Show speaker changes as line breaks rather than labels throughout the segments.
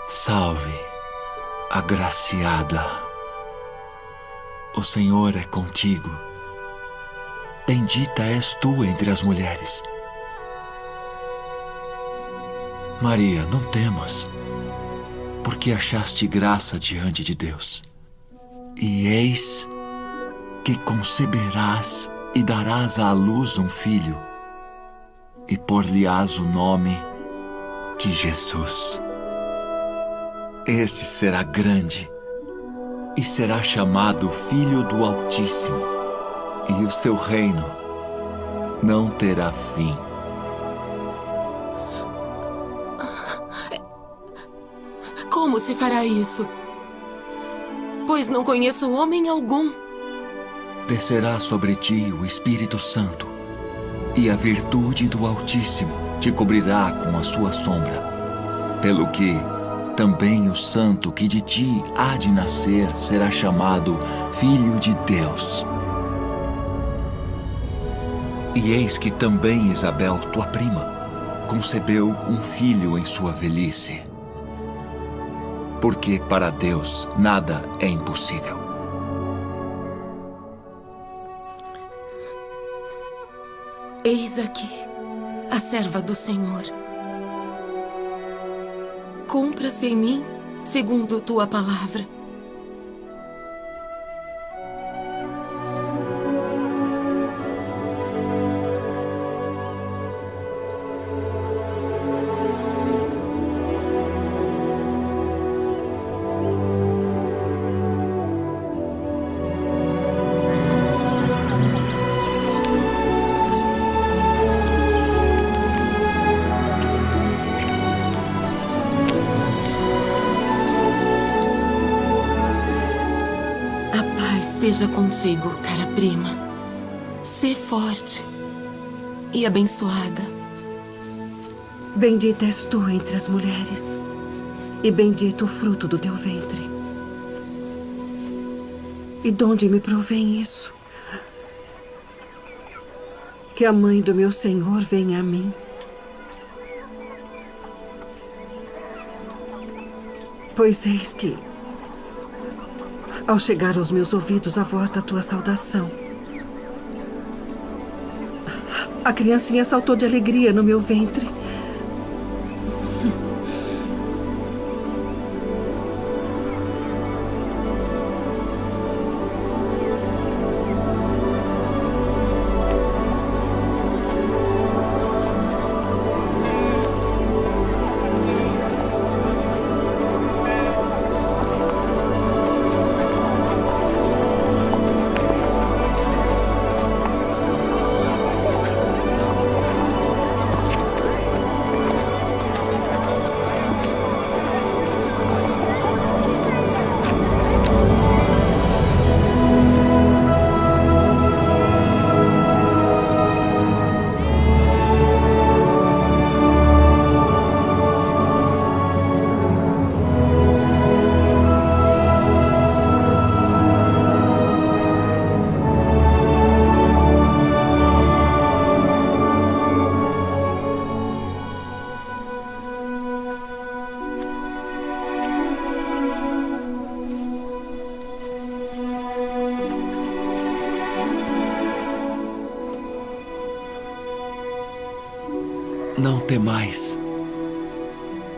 Salve, agraciada. O Senhor é contigo. Bendita és tu entre as mulheres. Maria, não temas, porque achaste graça diante de Deus. E eis que conceberás e darás à luz um filho, e por-lhe-ás o nome de Jesus. Este será grande e será chamado Filho do Altíssimo, e o seu reino não terá fim.
Como se fará isso? Pois não conheço homem algum.
Descerá sobre ti o Espírito Santo, e a virtude do Altíssimo te cobrirá com a sua sombra, pelo que também o santo que de ti há de nascer será chamado Filho de Deus. E eis que também Isabel, tua prima, concebeu um filho em sua velhice. Porque para Deus nada é impossível.
Eis aqui a serva do Senhor. Cumpra-se em mim segundo tua palavra. Seja contigo, cara prima. Sê forte e abençoada.
Bendita és tu entre as mulheres, e bendito o fruto do teu ventre. E de onde me provém isso? Que a mãe do meu Senhor venha a mim. Pois eis que, ao chegar aos meus ouvidos a voz da tua saudação, a criancinha saltou de alegria no meu ventre.
Não temais,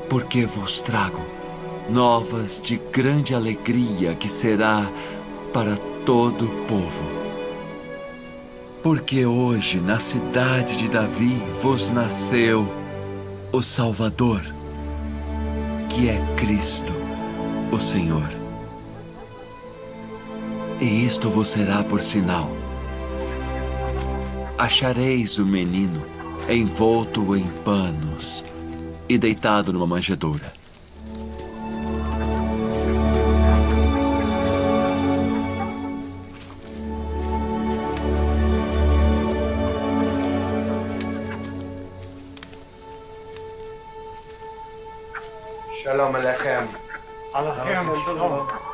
porque vos trago novas de grande alegria que será para todo o povo. Porque hoje, na cidade de Davi, vos nasceu o Salvador, que é Cristo, o Senhor. E isto vos será por sinal: achareis o menino envolto em panos e deitado numa manjedoura.
Shalom Aleichem.
Aleichem, shalom.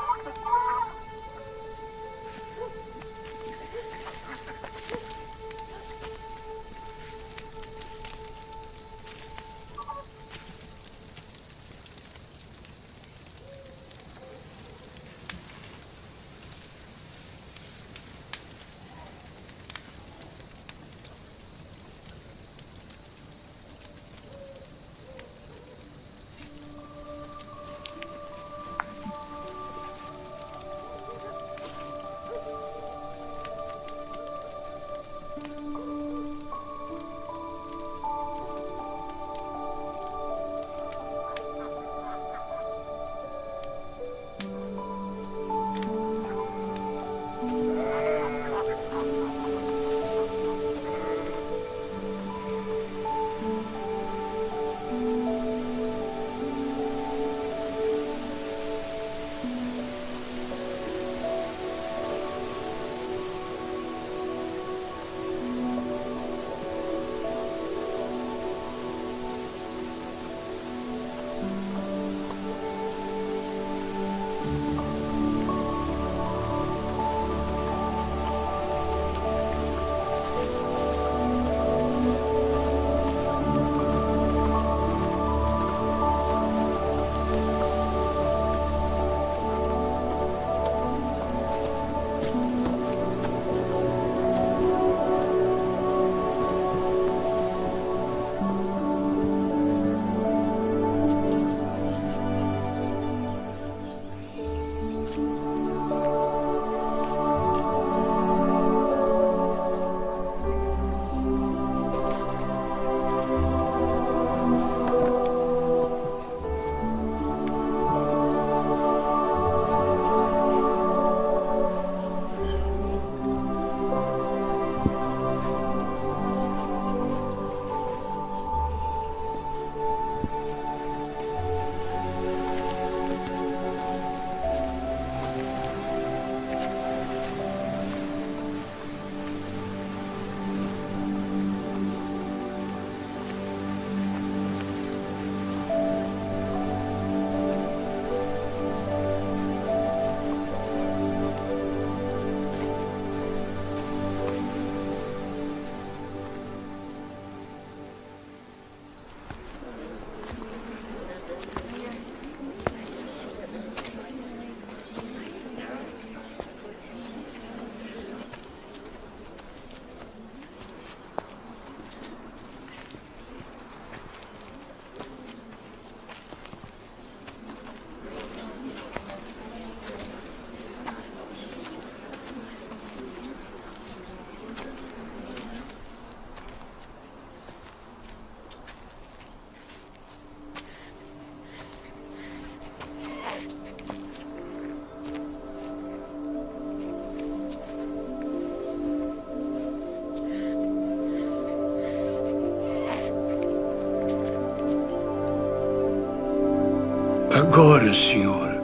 Agora, Senhor,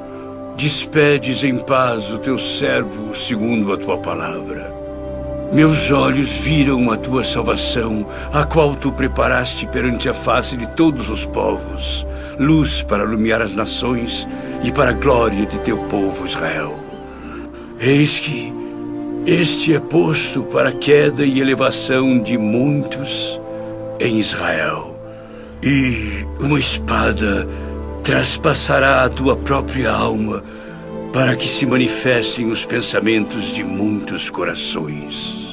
despedes em paz o teu servo segundo a tua palavra. Meus olhos viram a tua salvação, a qual tu preparaste perante a face de todos os povos, luz para iluminar as nações e para a glória de teu povo Israel. Eis que este é posto para a queda e elevação de muitos em Israel, e uma espada traspassará a tua própria alma para que se manifestem os pensamentos de muitos corações.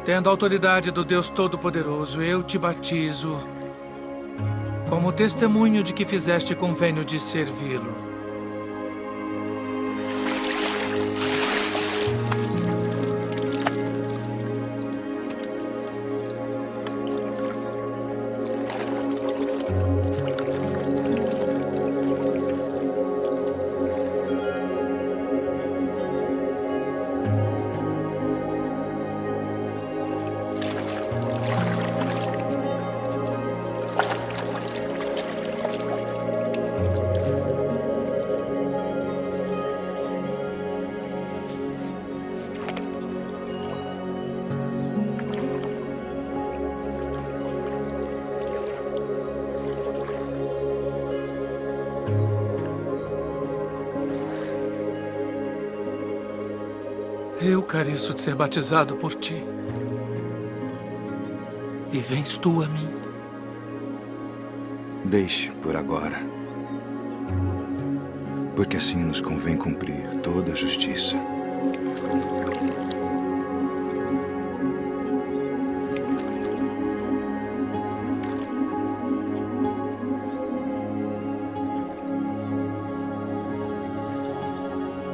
Tendo a autoridade do Deus Todo-Poderoso, eu te batizo como testemunho de que fizeste convênio de servi-lo. Eu careço de ser batizado por ti. E vens tu a mim.
Deixe por agora. Porque assim nos convém cumprir toda a justiça.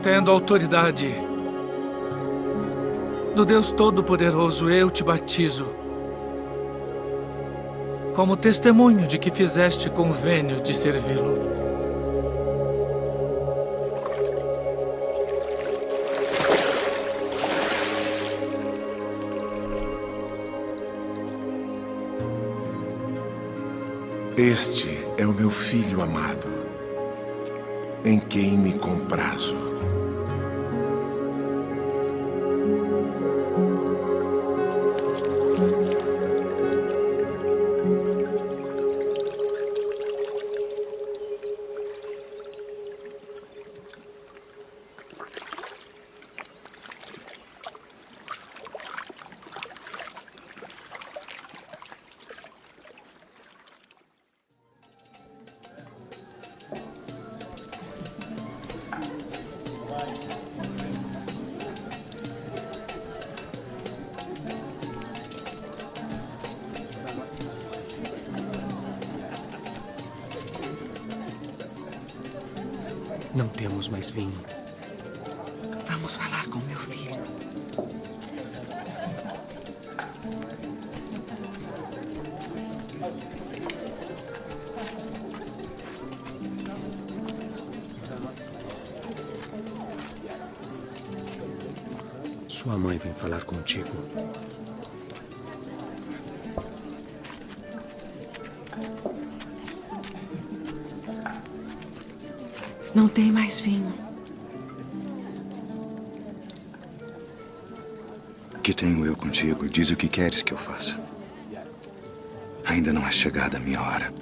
Tendo autoridade do Deus Todo-Poderoso, eu te batizo como testemunho de que fizeste convênio de servi-lo.
Este é o meu filho amado, em quem me comprazo.
Não temos mais vinho.
Vamos falar com meu filho.
Sua mãe vem falar contigo.
Não tem mais vinho.
Que tenho eu contigo? Diz o que queres que eu faça. Ainda não é chegada a minha hora.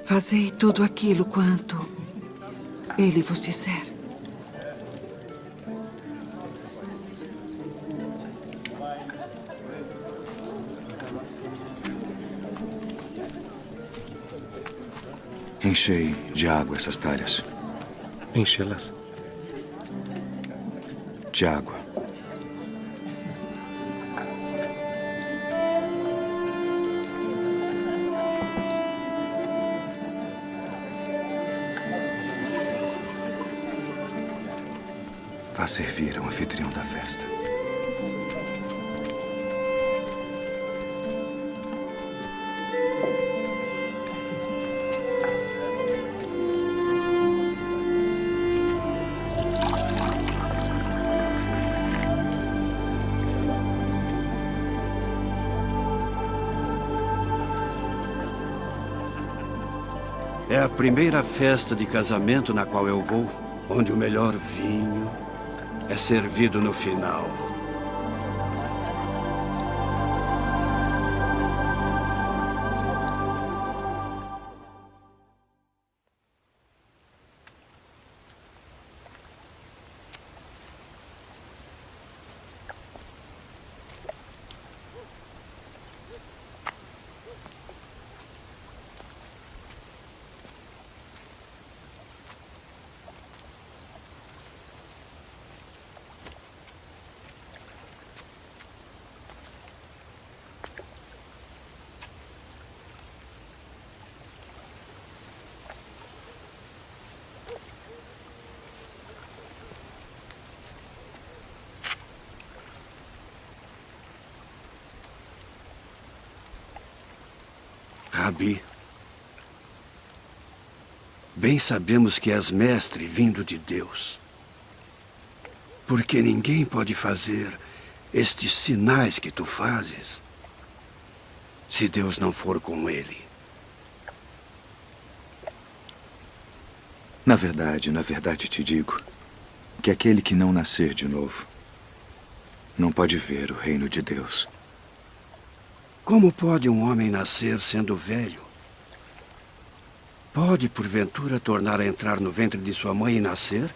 Fazei tudo aquilo quanto ele vos disser.
Enchei de água essas talhas.
Enchê-las.
De água. Vá servir ao anfitrião da festa.
É a primeira festa de casamento na qual eu vou, onde o melhor vinho é servido no final. Rabi, bem sabemos que és mestre vindo de Deus. Porque ninguém pode fazer estes sinais que tu fazes se Deus não for com ele.
Na verdade te digo que aquele que não nascer de novo não pode ver o reino de Deus.
Como pode um homem nascer sendo velho? Pode, porventura, tornar a entrar no ventre de sua mãe e nascer?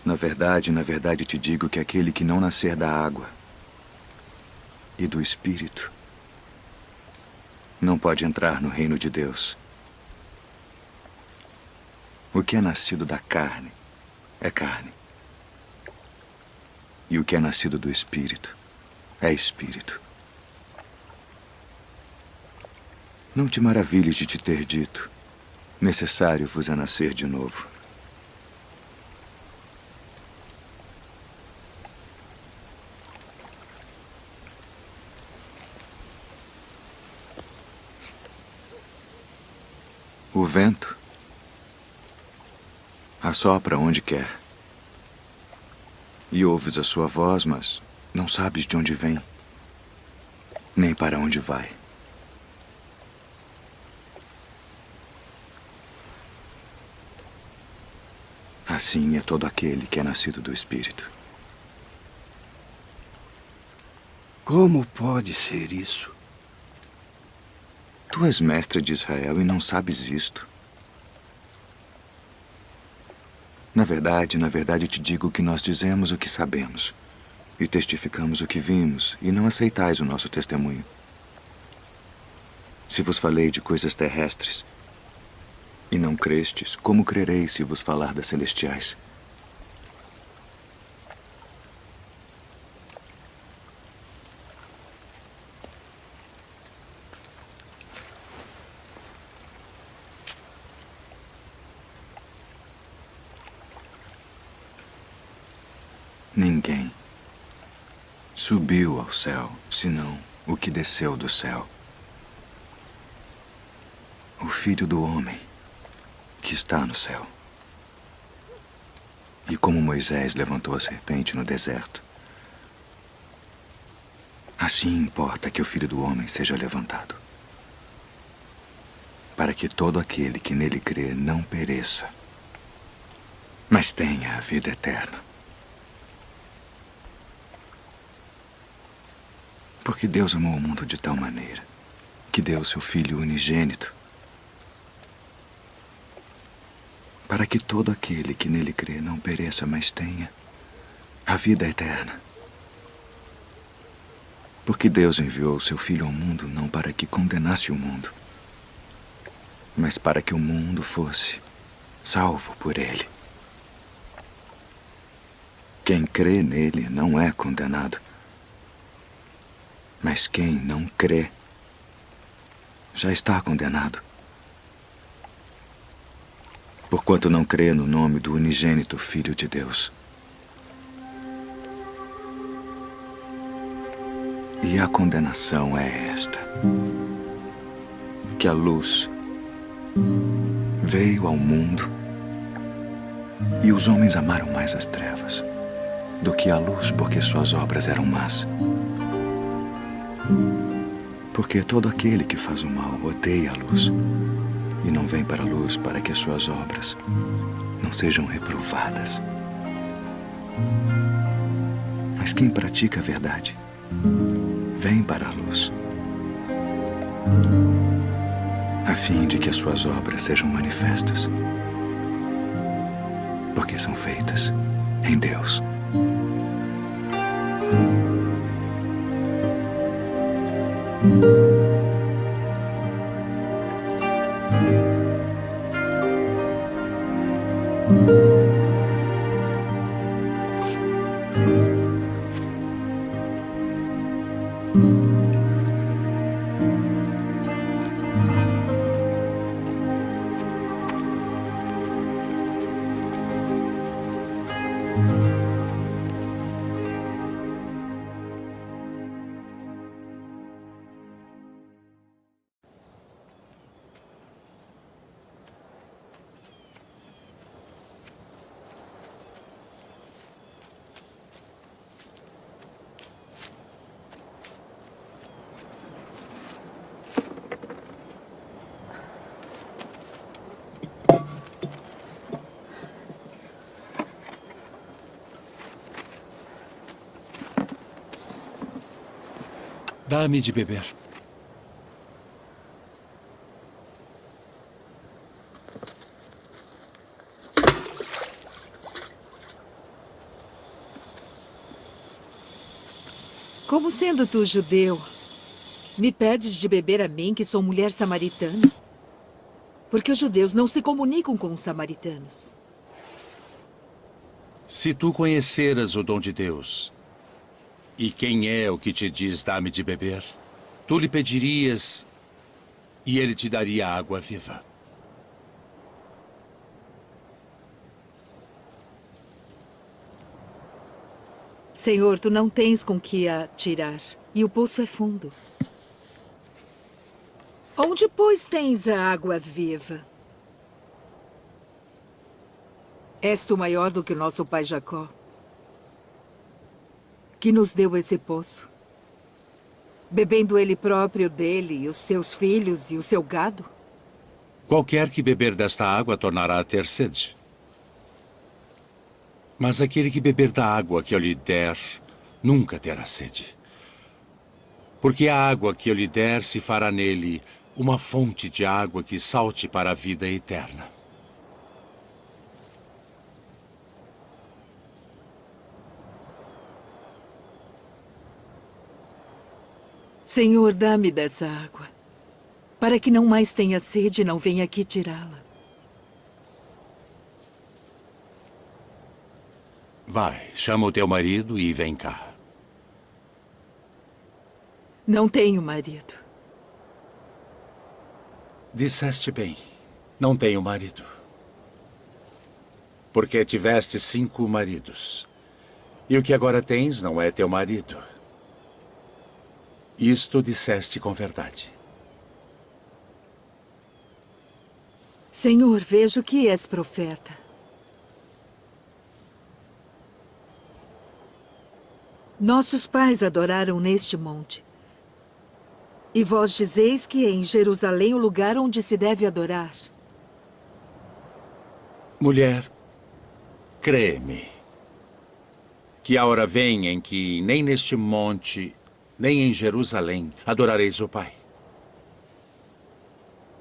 Na verdade te digo que aquele que não nascer da água e do Espírito não pode entrar no reino de Deus. O que é nascido da carne é carne. E o que é nascido do Espírito é Espírito. Não te maravilhes de te ter dito: necessário vos é nascer de novo. O vento assopra onde quer. E ouves a sua voz, mas não sabes de onde vem, nem para onde vai. Assim é todo aquele que é nascido do Espírito.
Como pode ser isso?
Tu és mestre de Israel e não sabes isto. Na verdade te digo que nós dizemos o que sabemos e testificamos o que vimos, e não aceitais o nosso testemunho. Se vos falei de coisas terrestres e não crestes, como crereis se vos falar das celestiais? Ninguém subiu ao céu, senão o que desceu do céu. O Filho do Homem que está no céu. E como Moisés levantou a serpente no deserto, assim importa que o Filho do Homem seja levantado, para que todo aquele que nele crê não pereça, mas tenha a vida eterna. Porque Deus amou o mundo de tal maneira que deu seu Filho unigênito, para que todo aquele que nele crê não pereça, mas tenha a vida eterna. Porque Deus enviou seu Filho ao mundo não para que condenasse o mundo, mas para que o mundo fosse salvo por ele. Quem crê nele não é condenado, mas quem não crê já está condenado, porquanto não crê no nome do unigênito Filho de Deus. E a condenação é esta: que a luz veio ao mundo e os homens amaram mais as trevas do que a luz, porque suas obras eram más. Porque todo aquele que faz o mal odeia a luz e não vem para a luz, para que as suas obras não sejam reprovadas. Mas quem pratica a verdade vem para a luz, a fim de que as suas obras sejam manifestas, porque são feitas em Deus.
Dá-me de beber.
Como sendo tu judeu, me pedes de beber a mim, que sou mulher samaritana? Porque os judeus não se comunicam com os samaritanos.
Se tu conheceras o dom de Deus, e quem é o que te diz dá-me de beber, tu lhe pedirias e ele te daria água viva.
Senhor, tu não tens com que a tirar, e o poço é fundo. Onde, pois, tens a água viva? És tu maior do que o nosso pai Jacó, que nos deu esse poço, bebendo ele próprio dele, e os seus filhos e o seu gado?
Qualquer que beber desta água tornará a ter sede. Mas aquele que beber da água que eu lhe der, nunca terá sede. Porque a água que eu lhe der se fará nele uma fonte de água que salte para a vida eterna.
Senhor, dá-me dessa água, para que não mais tenha sede e não venha aqui tirá-la.
Vai, chama o teu marido e vem cá.
Não tenho marido.
Disseste bem, não tenho marido. Porque tiveste 5 maridos. E o que agora tens não é teu marido. Isto disseste com verdade.
Senhor, vejo que és profeta. Nossos pais adoraram neste monte. E vós dizeis que é em Jerusalém o lugar onde se deve adorar.
Mulher, crê-me, que a hora vem em que nem neste monte, nem em Jerusalém adorareis o Pai.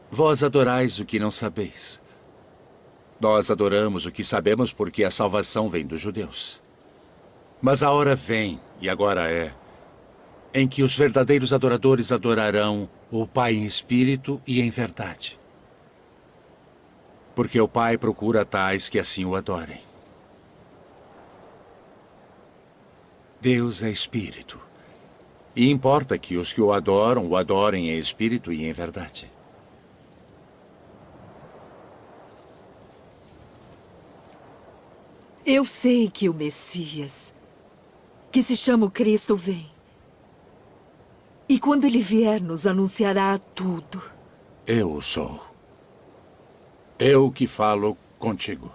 Vós adorais o que não sabeis. Nós adoramos o que sabemos porque a salvação vem dos judeus. Mas a hora vem, e agora é, em que os verdadeiros adoradores adorarão o Pai em espírito e em verdade. Porque o Pai procura tais que assim o adorem. Deus é espírito. E importa que os que o adorem em espírito e em verdade.
Eu sei que o Messias, que se chama o Cristo, vem. E quando ele vier, nos anunciará tudo.
Eu o sou. Eu que falo contigo.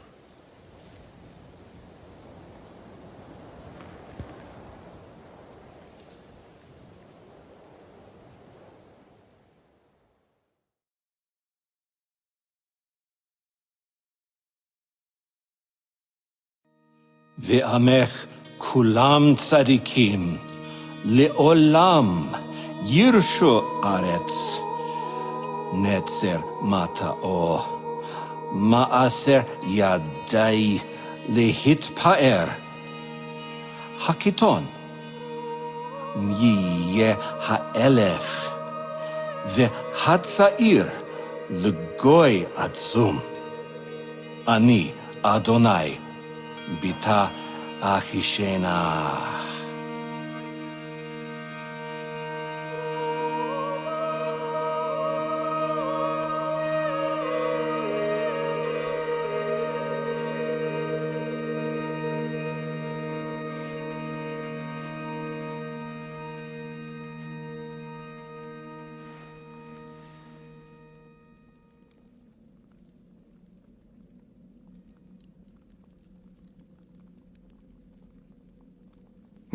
ועמך כולם צדיקים, לעולם ירשו ארץ. נצר מטעו, מעשר ידי להתפאר. הקיטון יהיה האלף, והצעיר לגוי עצום. אני, אדוני, ביתה אחישנה.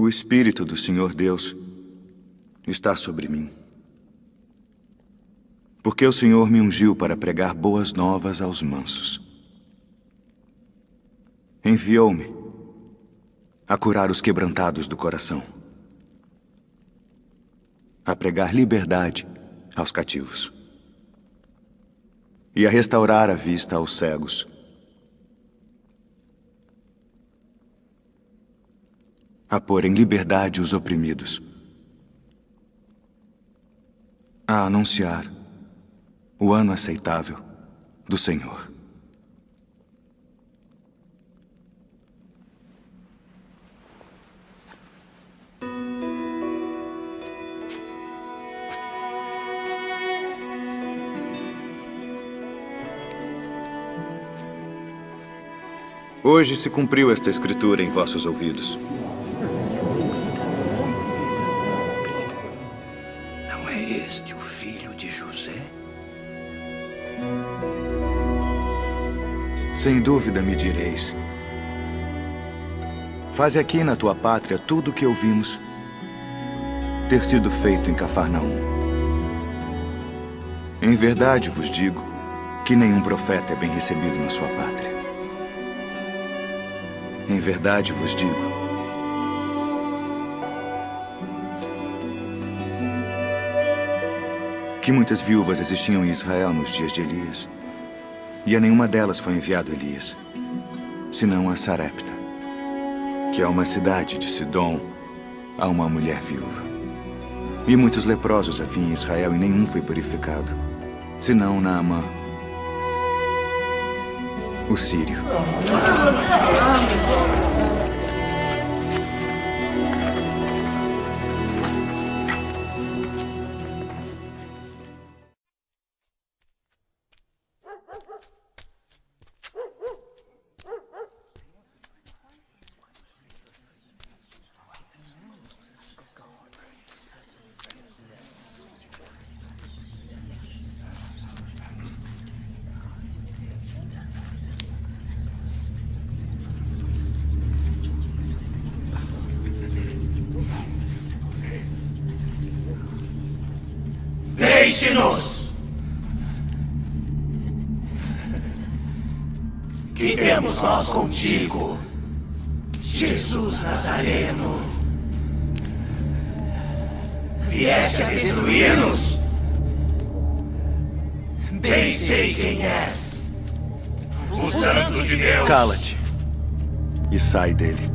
O Espírito do Senhor Deus está sobre mim. Porque o Senhor me ungiu para pregar boas novas aos mansos. Enviou-me a curar os quebrantados do coração, a pregar liberdade aos cativos e a restaurar a vista aos cegos, a pôr em liberdade os oprimidos, a anunciar o ano aceitável do Senhor. Hoje se cumpriu esta escritura em vossos ouvidos.
Não é este o filho de José?
Sem dúvida me direis: faze aqui na tua pátria tudo o que ouvimos ter sido feito em Cafarnaum. Em verdade vos digo que nenhum profeta é bem recebido na sua pátria. Em verdade vos digo que muitas viúvas existiam em Israel nos dias de Elias, e a nenhuma delas foi enviado Elias, senão a Sarepta, que é uma cidade de Sidom, a uma mulher viúva. E muitos leprosos havia em Israel, e nenhum foi purificado, senão Naamã, o sírio.
Deixe-nos! Que temos nós contigo, Jesus Nazareno? Vieste a destruir-nos? Bem sei quem és. O Santo de Deus.
Cala-te e sai dele.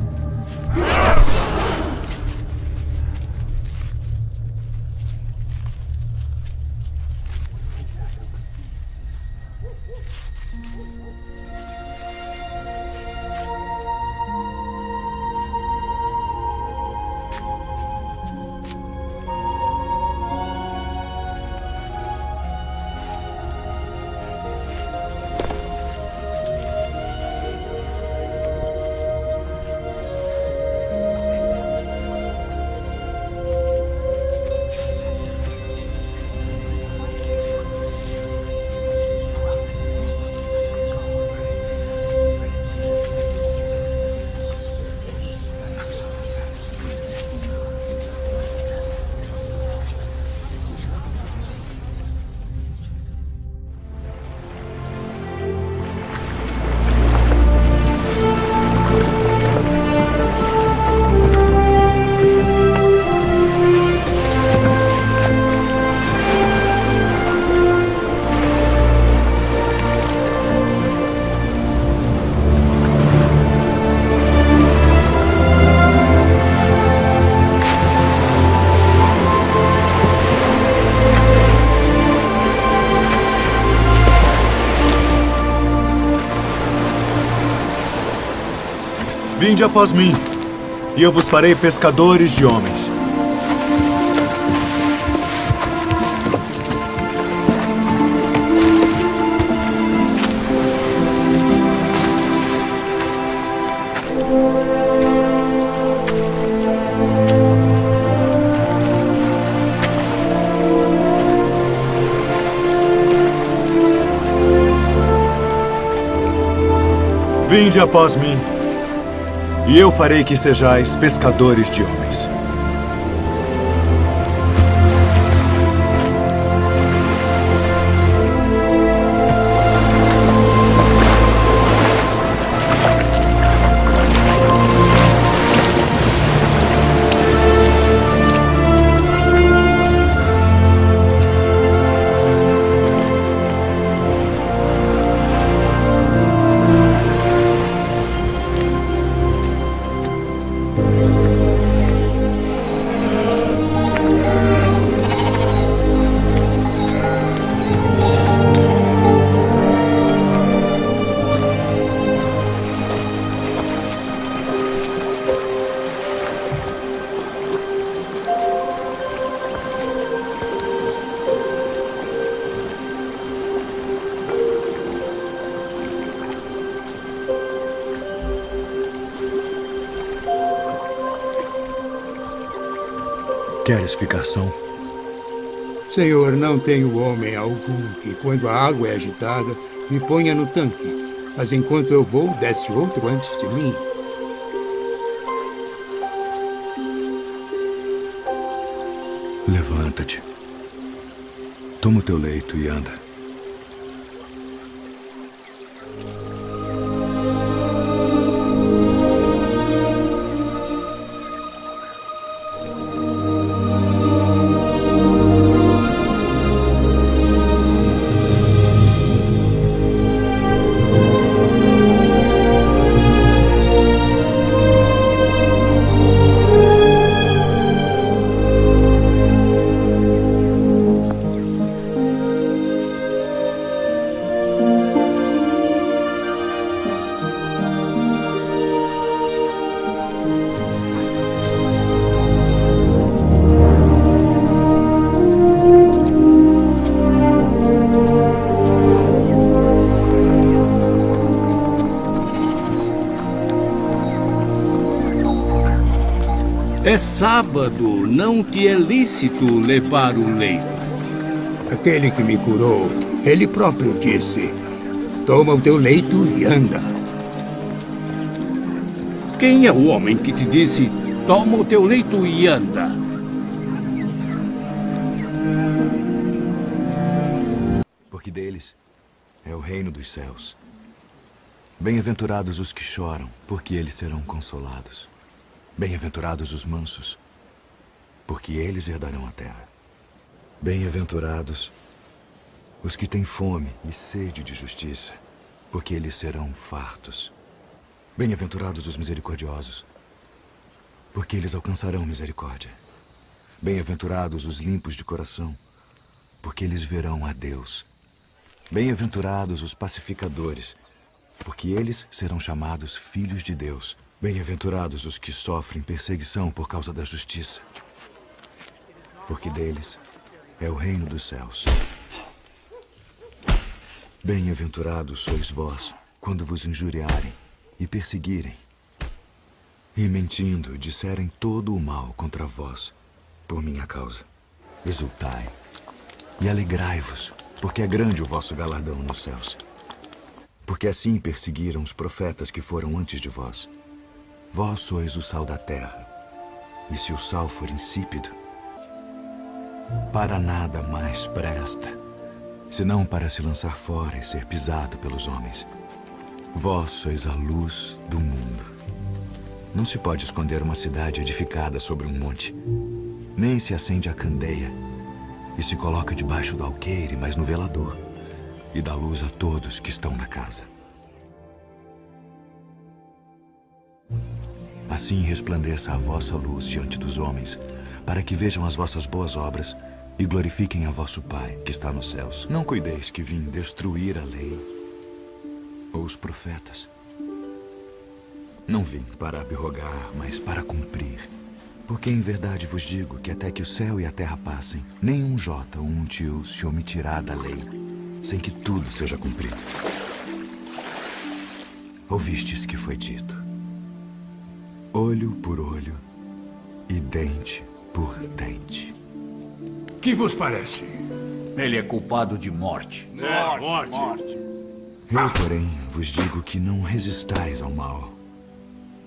Vinde após mim, e eu vos farei pescadores de homens. Vinde após mim, e eu farei que sejais pescadores de homens. Queres ficar são?
Senhor, não tenho homem algum que, quando a água é agitada, me ponha no tanque. Mas enquanto eu vou, desce outro antes de mim.
Levanta-te. Toma o teu leito e anda.
É sábado, não te é lícito levar o leito. Aquele que me curou, ele próprio disse: toma o teu leito e anda. Quem é o homem que te disse: toma o teu leito e anda?
Porque deles é o reino dos céus. Bem-aventurados os que choram, porque eles serão consolados. Bem-aventurados os mansos, porque eles herdarão a terra. Bem-aventurados os que têm fome e sede de justiça, porque eles serão fartos. Bem-aventurados os misericordiosos, porque eles alcançarão misericórdia. Bem-aventurados os limpos de coração, porque eles verão a Deus. Bem-aventurados os pacificadores, porque eles serão chamados filhos de Deus. Bem-aventurados os que sofrem perseguição por causa da justiça, porque deles é o reino dos céus. Bem-aventurados sois vós, quando vos injuriarem e perseguirem, e mentindo disserem todo o mal contra vós, por minha causa. Exultai e alegrai-vos, porque é grande o vosso galardão nos céus. Porque assim perseguiram os profetas que foram antes de vós. Vós sois o sal da terra, e se o sal for insípido, para nada mais presta, senão para se lançar fora e ser pisado pelos homens. Vós sois a luz do mundo. Não se pode esconder uma cidade edificada sobre um monte, nem se acende a candeia e se coloca debaixo do alqueire, mas no velador, e dá luz a todos que estão na casa. Assim resplandeça a vossa luz diante dos homens, para que vejam as vossas boas obras e glorifiquem a vosso Pai, que está nos céus. Não cuideis que vim destruir a lei ou os profetas. Não vim para abrogar, mas para cumprir. Porque em verdade vos digo que até que o céu e a terra passem, nem um jota ou um tio se omitirá da lei, sem que tudo seja cumprido. Ouvistes que foi dito: olho por olho e dente por dente.
Que vos parece?
Ele é culpado de morte.
Morte.
Eu, porém, vos digo que não resistais ao mal.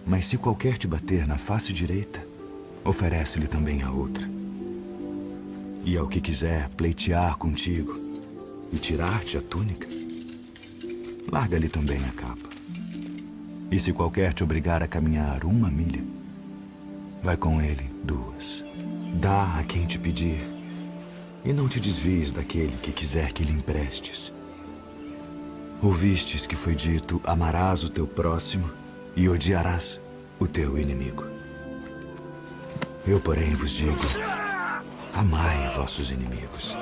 Mas se qualquer te bater na face direita, oferece-lhe também a outra. E ao que quiser pleitear contigo e tirar-te a túnica, larga-lhe também a capa. E se qualquer te obrigar a caminhar 1 milha, vai com ele 2. Dá a quem te pedir, e não te desvies daquele que quiser que lhe emprestes. Ouvistes que foi dito: amarás o teu próximo e odiarás o teu inimigo. Eu, porém, vos digo: amai vossos inimigos.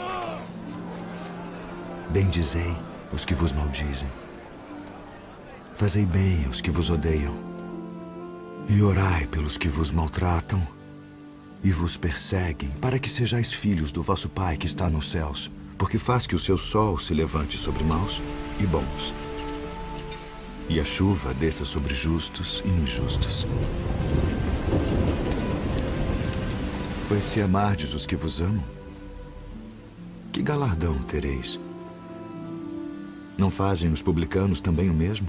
Bendizei os que vos maldizem. Fazei bem aos que vos odeiam. E orai pelos que vos maltratam e vos perseguem, para que sejais filhos do vosso Pai que está nos céus, porque faz que o seu sol se levante sobre maus e bons, e a chuva desça sobre justos e injustos. Pois se amardes os que vos amam, que galardão tereis? Não fazem os publicanos também o mesmo?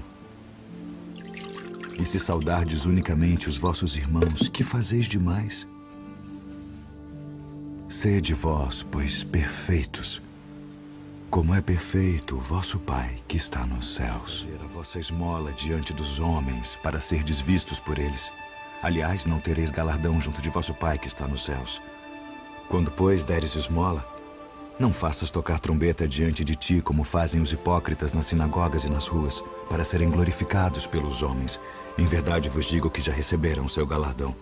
E se saudardes unicamente os vossos irmãos, que fazeis demais? Sede vós, pois, perfeitos, como é perfeito o vosso Pai que está nos céus. Ter a vossa esmola diante dos homens, para serdes vistos por eles. Aliás, não tereis galardão junto de vosso Pai que está nos céus. Quando, pois, deres esmola, não faças tocar trombeta diante de ti, como fazem os hipócritas nas sinagogas e nas ruas, para serem glorificados pelos homens. Em verdade vos digo que já receberam o seu galardão.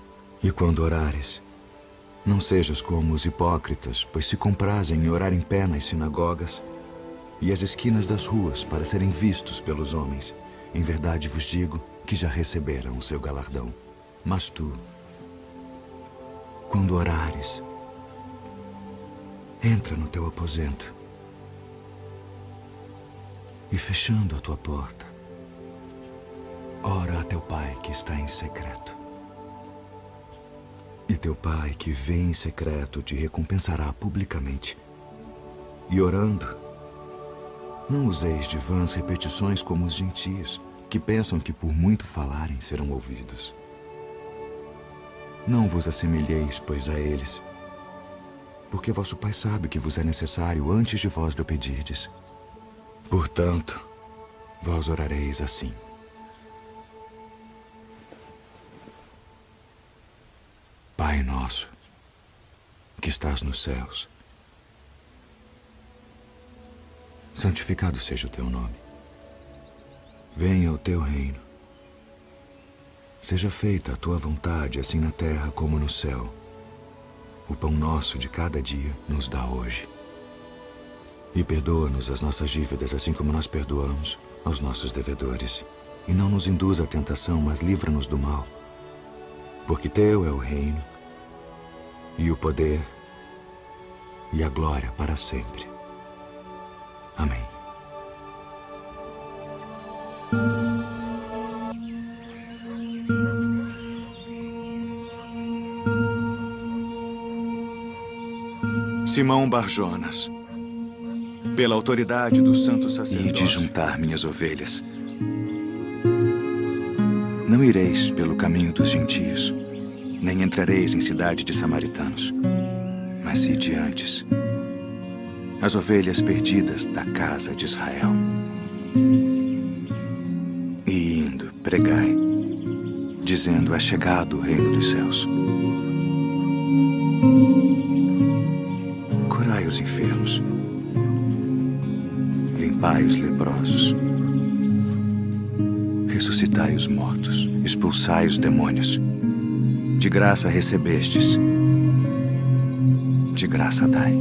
E quando orares, não sejas como os hipócritas, pois se comprazem em orar em pé nas sinagogas e às esquinas das ruas, para serem vistos pelos homens. Em verdade vos digo que já receberam o seu galardão. Mas tu, quando orares, entra no teu aposento e, fechando a tua porta, ora a teu Pai que está em secreto. E teu Pai que vê em secreto te recompensará publicamente. E orando, não useis de vãs repetições como os gentios, que pensam que por muito falarem serão ouvidos. Não vos assemelheis, pois, a eles, porque vosso Pai sabe que vos é necessário antes de vós lhe pedirdes. Portanto, vós orareis assim: Pai nosso, que estás nos céus, santificado seja o teu nome. Venha o teu reino. Seja feita a tua vontade, assim na terra como no céu. O pão nosso de cada dia nos dá hoje. E perdoa-nos as nossas dívidas, assim como nós perdoamos aos nossos devedores. E não nos induza à tentação, mas livra-nos do mal. Porque teu é o reino, e o poder, e a glória para sempre. Amém. Simão Barjonas, pela autoridade do santo sacerdócio, ide juntar minhas ovelhas. Não ireis pelo caminho dos gentios, nem entrareis em cidade de samaritanos, mas ide antes, as ovelhas perdidas da casa de Israel. E indo, pregai, dizendo: é chegado o reino dos céus. Curai os enfermos, limpai os leprosos, ressuscitai os mortos, expulsai os demônios. De graça recebestes, de graça dai.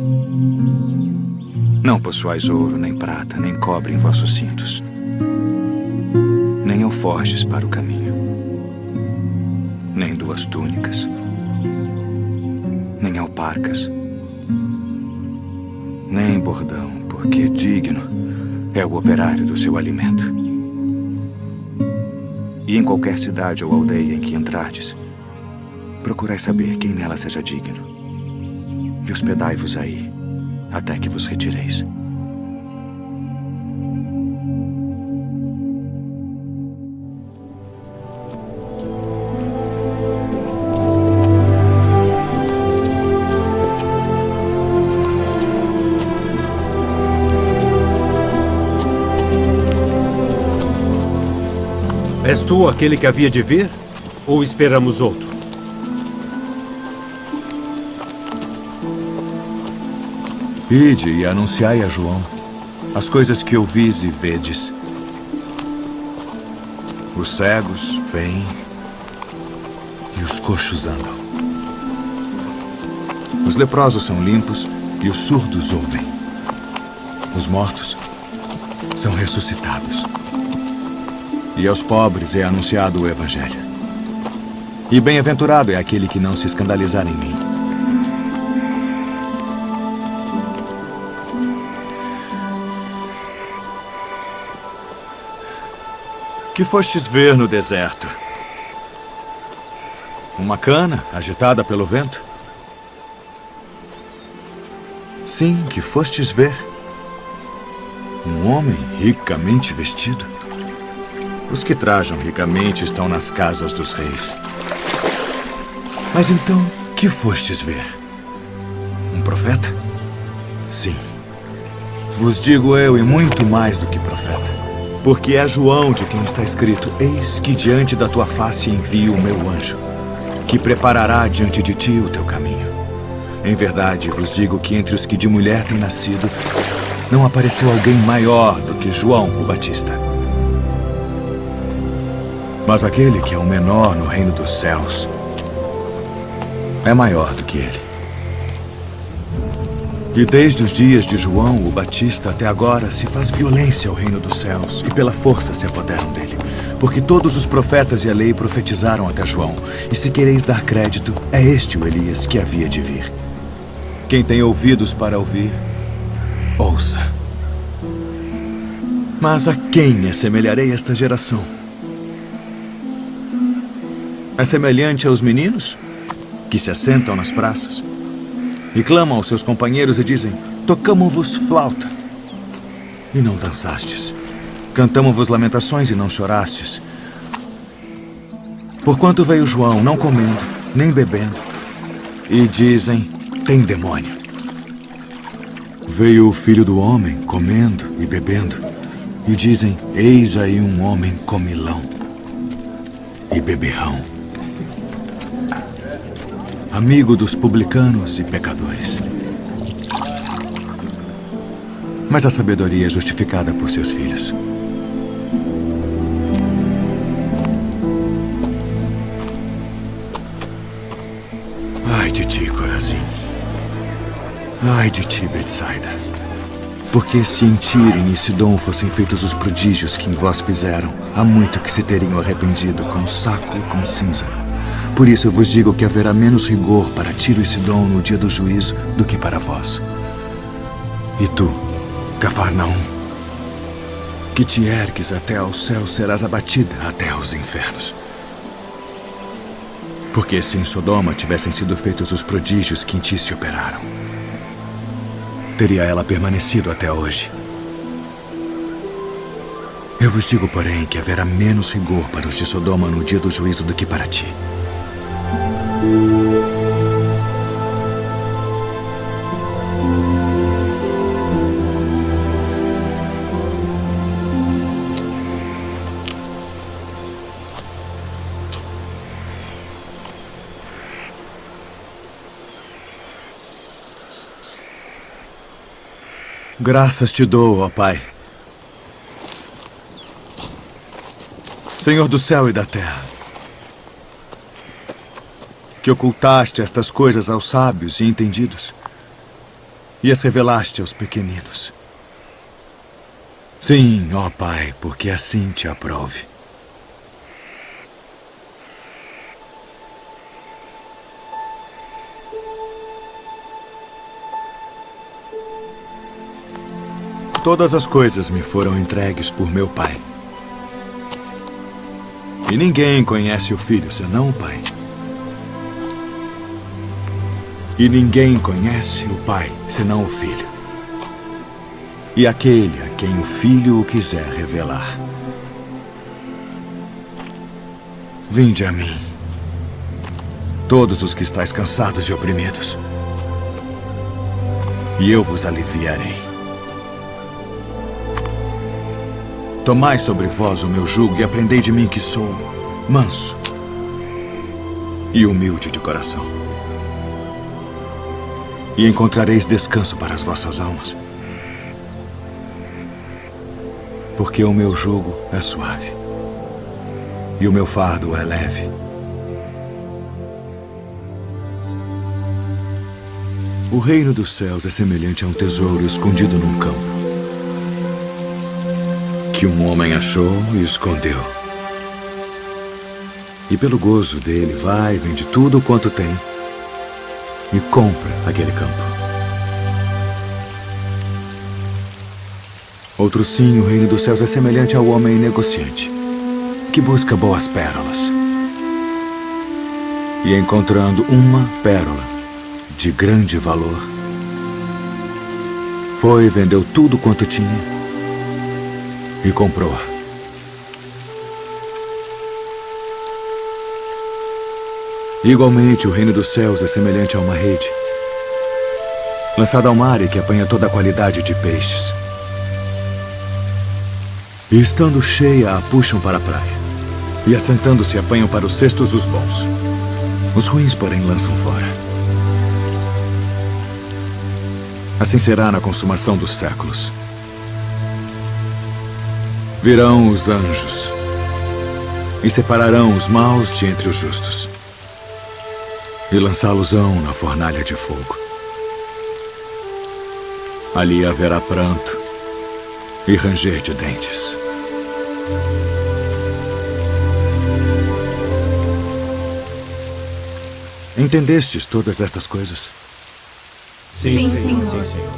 Não possuais ouro, nem prata, nem cobre em vossos cintos, nem alforjes para o caminho, nem 2 túnicas, nem alparcas, nem bordão, porque digno é o operário do seu alimento. E em qualquer cidade ou aldeia em que entrardes, procurai saber quem nela seja digno, e hospedai-vos aí, até que vos retireis.
És tu aquele que havia de vir? Ou esperamos outro?
Ide e anunciai a João as coisas que ouvis e vedes. Os cegos veem e os coxos andam. Os leprosos são limpos e os surdos ouvem. Os mortos são ressuscitados. E aos pobres é anunciado o Evangelho. E bem-aventurado é aquele que não se escandalizar em mim. Que fostes ver no deserto? Uma cana agitada pelo vento? Sim, que fostes ver. Um homem ricamente vestido. Os que trajam ricamente estão nas casas dos reis. Mas então, que fostes ver? Um profeta? Sim. Vos digo eu, e muito mais do que profeta. Porque é João de quem está escrito: eis que diante da tua face envio o meu anjo, que preparará diante de ti o teu caminho. Em verdade, vos digo que entre os que de mulher têm nascido, não apareceu alguém maior do que João o Batista. Mas aquele que é o menor no reino dos céus é maior do que ele. E desde os dias de João o Batista até agora se faz violência ao reino dos céus, e pela força se apoderam dele. Porque todos os profetas e a lei profetizaram até João. E se quereis dar crédito, é este o Elias que havia de vir. Quem tem ouvidos para ouvir, ouça. Mas a quem assemelharei esta geração? É semelhante aos meninos que se assentam nas praças e clamam aos seus companheiros e dizem: tocamo-vos flauta, e não dançastes. Cantamo-vos lamentações e não chorastes. Porquanto veio João, não comendo, nem bebendo, e dizem: tem demônio. Veio o Filho do Homem, comendo e bebendo, e dizem: eis aí um homem comilão e beberrão, amigo dos publicanos e pecadores. Mas a sabedoria é justificada por seus filhos. Ai de ti, Corazim. Ai de ti, Betsaida. Porque se em Tiro e em Sidom fossem feitos os prodígios que em vós fizeram, há muito que se teriam arrependido com saco e com cinza. Por isso eu vos digo que haverá menos rigor para Tiro e Sidom no dia do juízo do que para vós. E tu, Cafarnaum, que te ergues até ao céu, serás abatida até aos infernos. Porque se em Sodoma tivessem sido feitos os prodígios que em ti se operaram, teria ela permanecido até hoje. Eu vos digo, porém, que haverá menos rigor para os de Sodoma no dia do juízo do que para ti. Graças te dou, ó Pai, Senhor do céu e da terra, que ocultaste estas coisas aos sábios e entendidos e as revelaste aos pequeninos. Sim, ó Pai, porque assim te aprove. Todas as coisas me foram entregues por meu Pai. E ninguém conhece o Filho senão o Pai. E ninguém conhece o Pai senão o Filho. E aquele a quem o Filho o quiser revelar. Vinde a mim, todos os que estáis cansados e oprimidos, e eu vos aliviarei. Tomai sobre vós o meu jugo e aprendei de mim, que sou manso e humilde de coração. E encontrareis descanso para as vossas almas. Porque o meu jugo é suave e o meu fardo é leve. O reino dos céus é semelhante a um tesouro escondido num campo, que um homem achou e escondeu. E pelo gozo dele vai, vende tudo quanto tem e compra aquele campo. Outro sim, o reino dos céus é semelhante ao homem negociante, que busca boas pérolas. E encontrando uma pérola de grande valor, Foi, vendeu tudo quanto tinha e comprou. Igualmente, o reino dos céus é semelhante a uma rede lançada ao mar e que apanha toda a qualidade de peixes. E estando cheia, a puxam para a praia. E assentando-se, apanham para os cestos os bons. Os ruins, porém, lançam fora. Assim será na consumação dos séculos. Virão os anjos e separarão os maus de entre os justos e lançá-los-ão na fornalha de fogo. Ali haverá pranto e ranger de dentes. Entendestes todas estas coisas?
Sim, Senhor.
Sim, Senhor.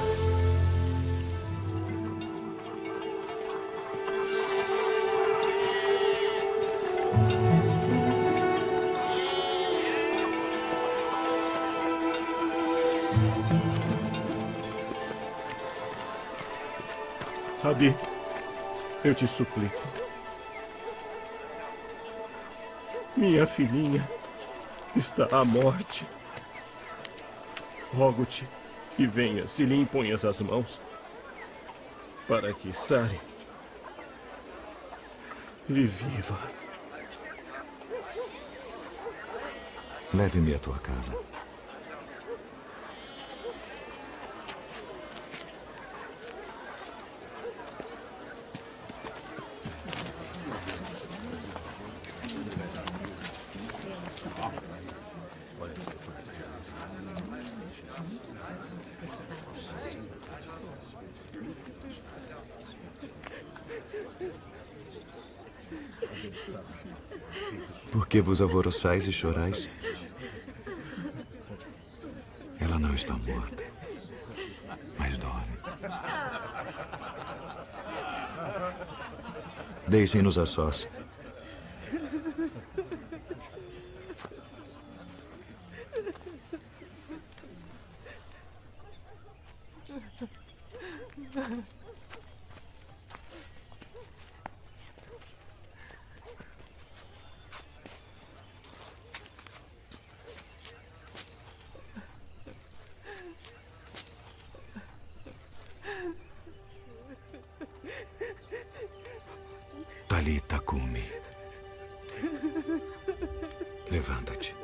Rabi, eu te suplico. Minha filhinha está à morte. Rogo-te que venhas e lhe imponhas as mãos para que sare e viva.
Leve-me à tua casa. Por que vos alvoroçais e chorais? Ela não está morta, mas dorme. Deixem-nos a sós. Talita Cumi. Levanta-te.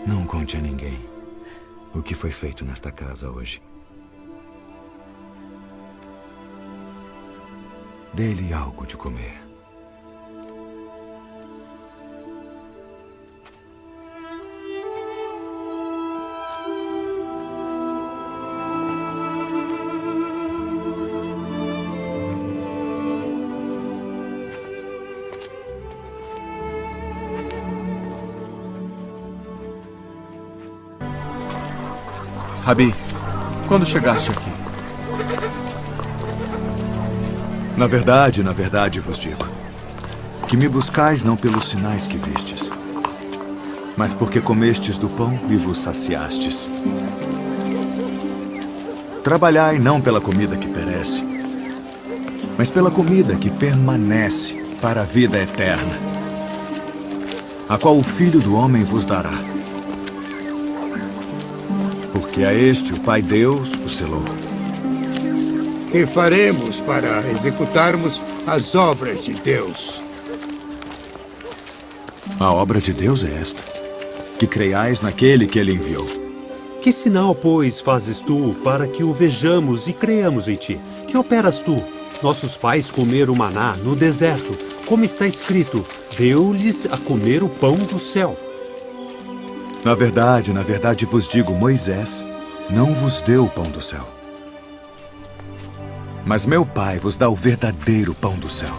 Não conte a ninguém o que foi feito nesta casa hoje. Dê-lhe algo de comer.
Rabi, quando chegaste aqui?
Na verdade vos digo, que me buscais não pelos sinais que vistes, mas porque comestes do pão e vos saciastes. Trabalhai não pela comida que perece, mas pela comida que permanece para a vida eterna, a qual o Filho do Homem vos dará. Porque a este o Pai Deus o selou.
Que faremos para executarmos as obras de Deus?
A obra de Deus é esta, que creiais naquele que ele enviou.
Que sinal, pois, fazes tu para que o vejamos e creiamos em ti? Que operas tu? Nossos pais comeram maná no deserto. como está escrito, deu-lhes a comer o pão do céu.
Na verdade vos digo, Moisés não vos deu o pão do céu. Mas meu Pai vos dá o verdadeiro pão do céu.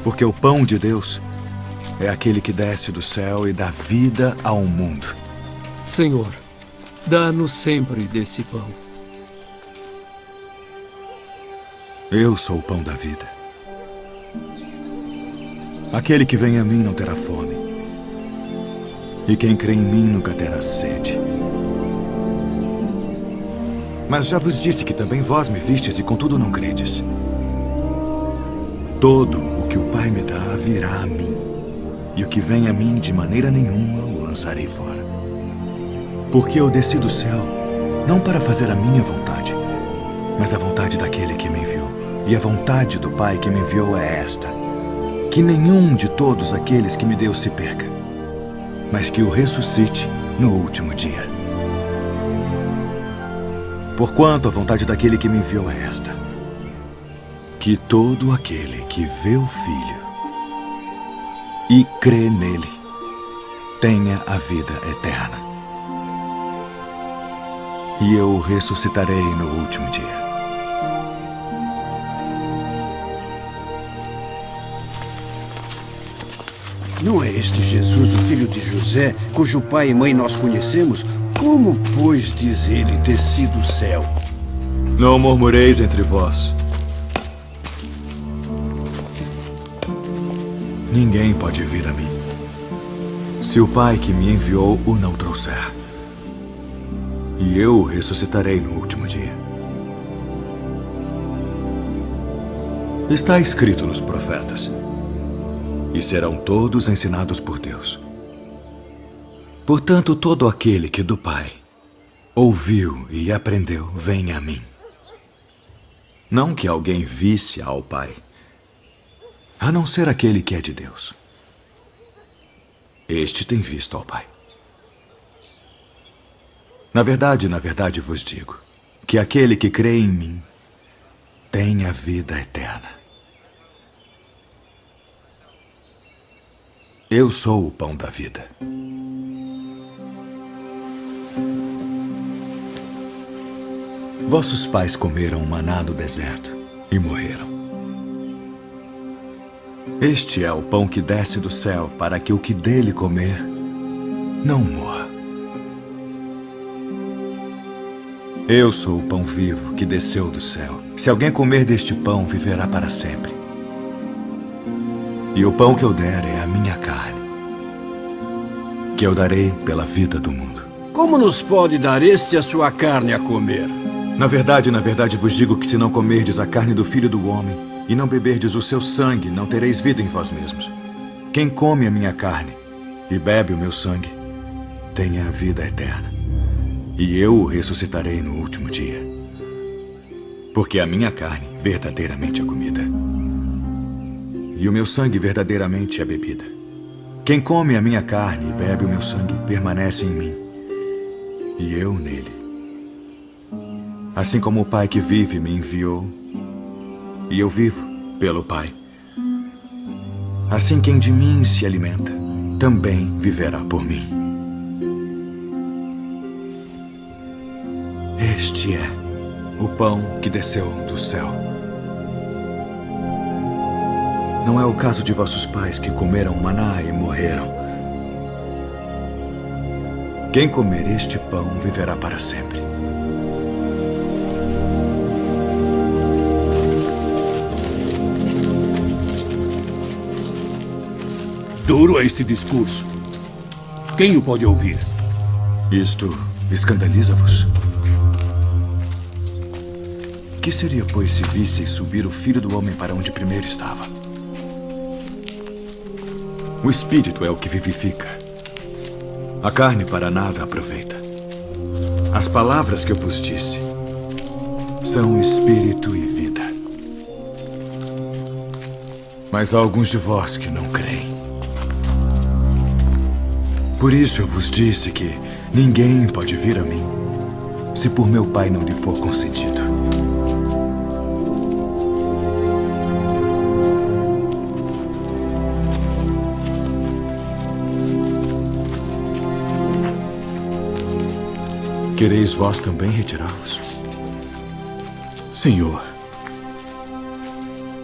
Porque o pão de Deus é aquele que desce do céu e dá vida ao mundo.
Senhor, dá-nos sempre desse pão.
Eu sou o pão da vida. Aquele que vem a mim não terá fome. E quem crê em mim nunca terá sede. Mas já vos disse que também vós me vistes e contudo não credes. Todo o que o Pai me dá virá a mim. E o que vem a mim de maneira nenhuma o lançarei fora. Porque eu desci do céu, não para fazer a minha vontade, mas a vontade daquele que me enviou. E a vontade do Pai que me enviou é esta: que nenhum de todos aqueles que me deu se perca, mas que o ressuscite no último dia. Porquanto a vontade daquele que me enviou é esta: que todo aquele que vê o Filho e crê nele tenha a vida eterna. E eu o ressuscitarei no último dia.
Não é este Jesus, o filho de José, cujo pai e mãe nós conhecemos? Como, pois, diz ele, desci do céu?
Não murmureis entre vós. Ninguém pode vir a mim, se o Pai que me enviou o não trouxer. E eu o ressuscitarei no último dia. Está escrito nos profetas: e serão todos ensinados por Deus. Portanto, todo aquele que do Pai ouviu e aprendeu, vem a mim. Não que alguém visse ao Pai, a não ser aquele que é de Deus. Este tem visto ao Pai. Na verdade vos digo, que aquele que crê em mim tem a vida eterna. Eu sou o pão da vida. Vossos pais comeram maná no deserto e morreram. Este é o pão que desce do céu, para que o que dele comer não morra. Eu sou o pão vivo que desceu do céu. Se alguém comer deste pão, viverá para sempre. E o pão que eu der é a minha carne, que eu darei pela vida do mundo.
Como nos pode dar este a sua carne a comer?
Na verdade vos digo que se não comerdes a carne do Filho do Homem e não beberdes o seu sangue, não tereis vida em vós mesmos. Quem come a minha carne e bebe o meu sangue, tem a vida eterna. E eu o ressuscitarei no último dia. Porque a minha carne verdadeiramente é comida, e o meu sangue verdadeiramente é bebida. Quem come a minha carne e bebe o meu sangue permanece em mim, e eu nele. Assim como o Pai que vive me enviou, e eu vivo pelo Pai, assim quem de mim se alimenta também viverá por mim. Este é o pão que desceu do céu. Não é o caso de vossos pais que comeram maná e morreram. Quem comer este pão viverá para sempre.
Duro é este discurso. Quem o pode ouvir?
Isto escandaliza-vos? Que seria, pois, se visseis subir o Filho do Homem para onde primeiro estava? O Espírito é o que vivifica. A carne para nada aproveita. As palavras que eu vos disse são Espírito e vida. Mas há alguns de vós que não creem. Por isso eu vos disse que ninguém pode vir a mim se por meu Pai não lhe for concedido. Quereis vós também retirá-vos?
Senhor,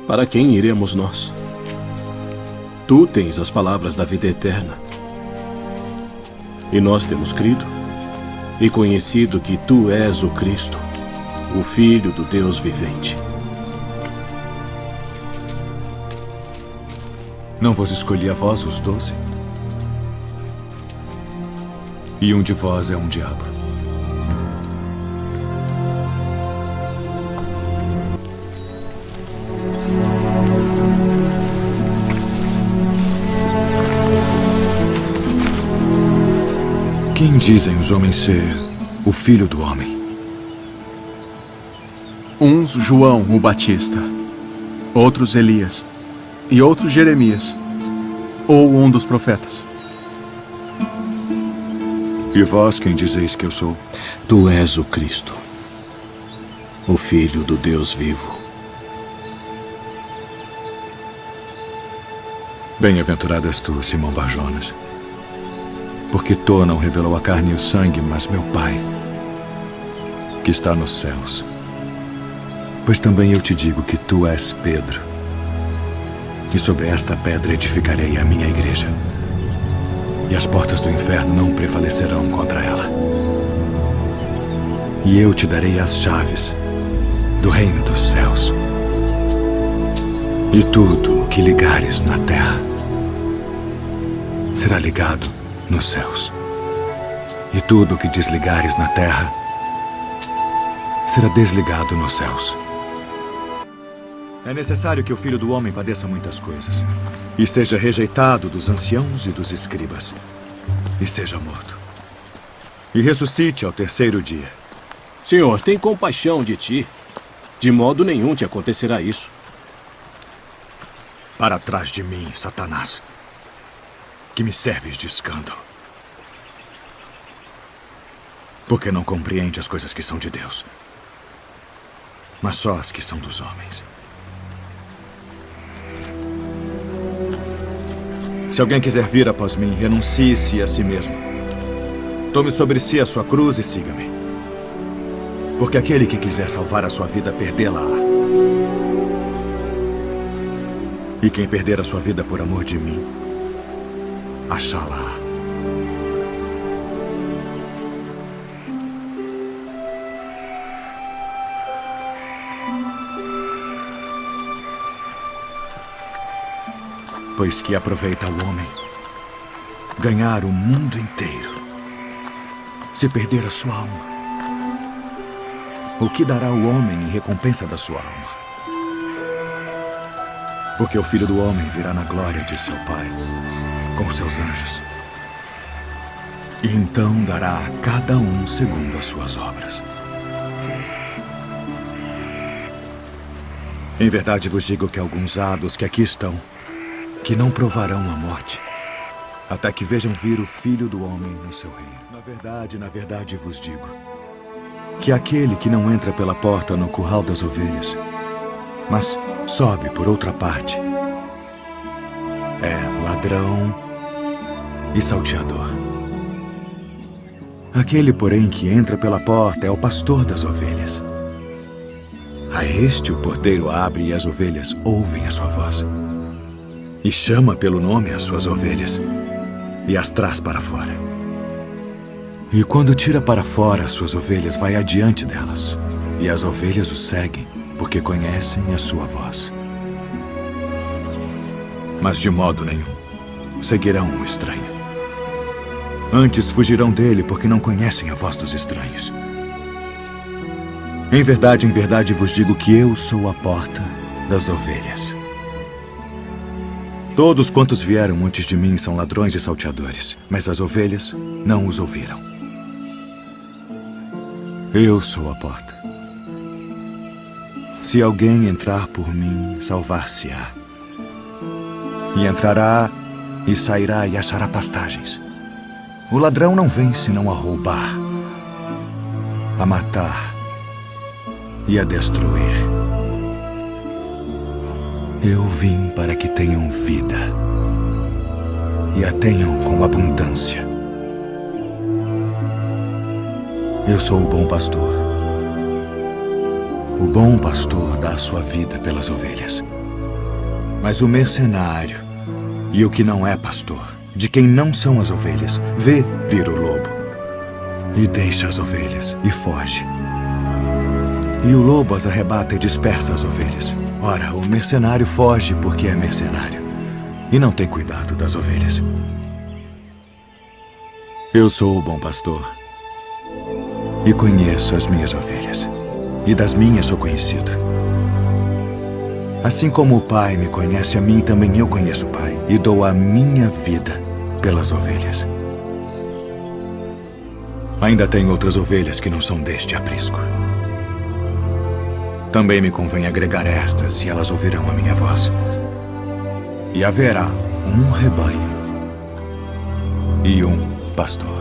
para quem iremos nós? Tu tens as palavras da vida eterna. E nós temos crido e conhecido que tu és o Cristo, o Filho do Deus vivente.
Não vos escolhi a vós os 12? E um de vós é um diabo. Quem dizem os homens ser o Filho do Homem?
Uns João o Batista, outros Elias, e outros Jeremias, ou um dos profetas.
E vós quem dizeis que eu sou?
Tu és o Cristo, o Filho do Deus vivo.
Bem-aventurado és tu, Simão Bar-Jonas, porque tu não revelou a carne e o sangue, mas meu Pai, que está nos céus. Pois também eu te digo que tu és Pedro, e sobre esta pedra edificarei a minha igreja, e as portas do inferno não prevalecerão contra ela. E eu te darei as chaves do reino dos céus. E tudo o que ligares na terra será ligado nos céus. E tudo o que desligares na terra será desligado nos céus. É necessário que o Filho do Homem padeça muitas coisas, e seja rejeitado dos anciãos e dos escribas, e seja morto, e ressuscite ao terceiro dia.
Senhor, tem compaixão de ti. De modo nenhum te acontecerá isso.
Para trás de mim, Satanás, que me serves de escândalo. Porque não compreende as coisas que são de Deus, mas só as que são dos homens. Se alguém quiser vir após mim, renuncie-se a si mesmo. Tome sobre si a sua cruz e siga-me. Porque aquele que quiser salvar a sua vida, perdê-la-á. E quem perder a sua vida por amor de mim, achá-la-á. Pois que aproveita o homem ganhar o mundo inteiro, se perder a sua alma? O que dará o homem em recompensa da sua alma? Porque o Filho do Homem virá na glória de seu Pai, com seus anjos. E então dará a cada um segundo as suas obras. Em verdade vos digo que alguns há dos que aqui estão, que não provarão a morte, até que vejam vir o Filho do Homem no seu reino. Na verdade vos digo, que aquele que não entra pela porta no curral das ovelhas, mas sobe por outra parte, é ladrão e salteador. Aquele, porém, que entra pela porta é o pastor das ovelhas. A este o porteiro abre e as ovelhas ouvem a sua voz. E chama pelo nome as suas ovelhas e as traz para fora. E quando tira para fora as suas ovelhas, vai adiante delas. E as ovelhas o seguem, porque conhecem a sua voz. Mas de modo nenhum seguirão o estranho. Antes fugirão dele, porque não conhecem a voz dos estranhos. Em verdade vos digo que eu sou a porta das ovelhas. Todos quantos vieram antes de mim são ladrões e salteadores, mas as ovelhas não os ouviram. Eu sou a porta. Se alguém entrar por mim, salvar-se-á. E entrará e sairá e achará pastagens. O ladrão não vem senão a roubar, a matar e a destruir. Eu vim para que tenham vida e a tenham com abundância. Eu sou o bom pastor. O bom pastor dá a sua vida pelas ovelhas. Mas o mercenário e o que não é pastor, de quem não são as ovelhas, vê vir o lobo e deixa as ovelhas e foge. E o lobo as arrebata e dispersa as ovelhas. Ora, o mercenário foge porque é mercenário e não tem cuidado das ovelhas. Eu sou o bom pastor e conheço as minhas ovelhas, e das minhas sou conhecido. Assim como o Pai me conhece a mim, também eu conheço o Pai, e dou a minha vida pelas ovelhas. Ainda tem outras ovelhas que não são deste aprisco. Também me convém agregar estas, e elas ouvirão a minha voz. E haverá um rebanho e um pastor.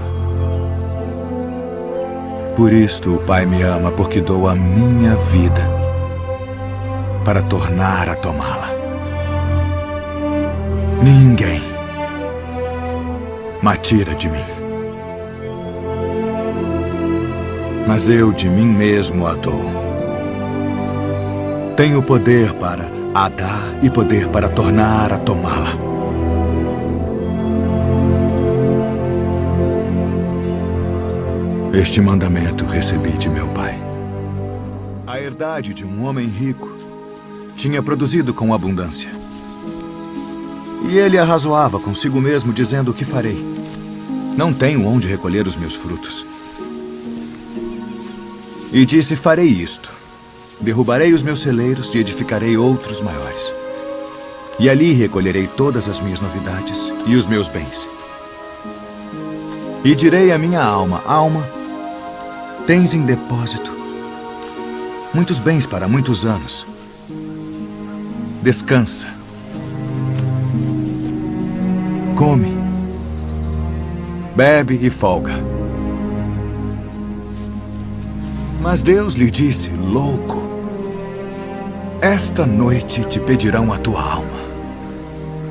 Por isto o Pai me ama, porque dou a minha vida para tornar a tomá-la. Ninguém me tira de mim, mas eu de mim mesmo a dou. Tenho poder para a dar e poder para tornar a tomá-la. Este mandamento recebi de meu pai. A herdade de um homem rico tinha produzido com abundância. E ele arrazoava consigo mesmo, dizendo: o que farei? Não tenho onde recolher os meus frutos. E disse: farei isto. Derrubarei os meus celeiros e edificarei outros maiores. E ali recolherei todas as minhas novidades e os meus bens. E direi à minha alma: alma, tens em depósito muitos bens para muitos anos. Descansa. Come. Bebe e folga. Mas Deus lhe disse: louco, esta noite te pedirão a tua alma.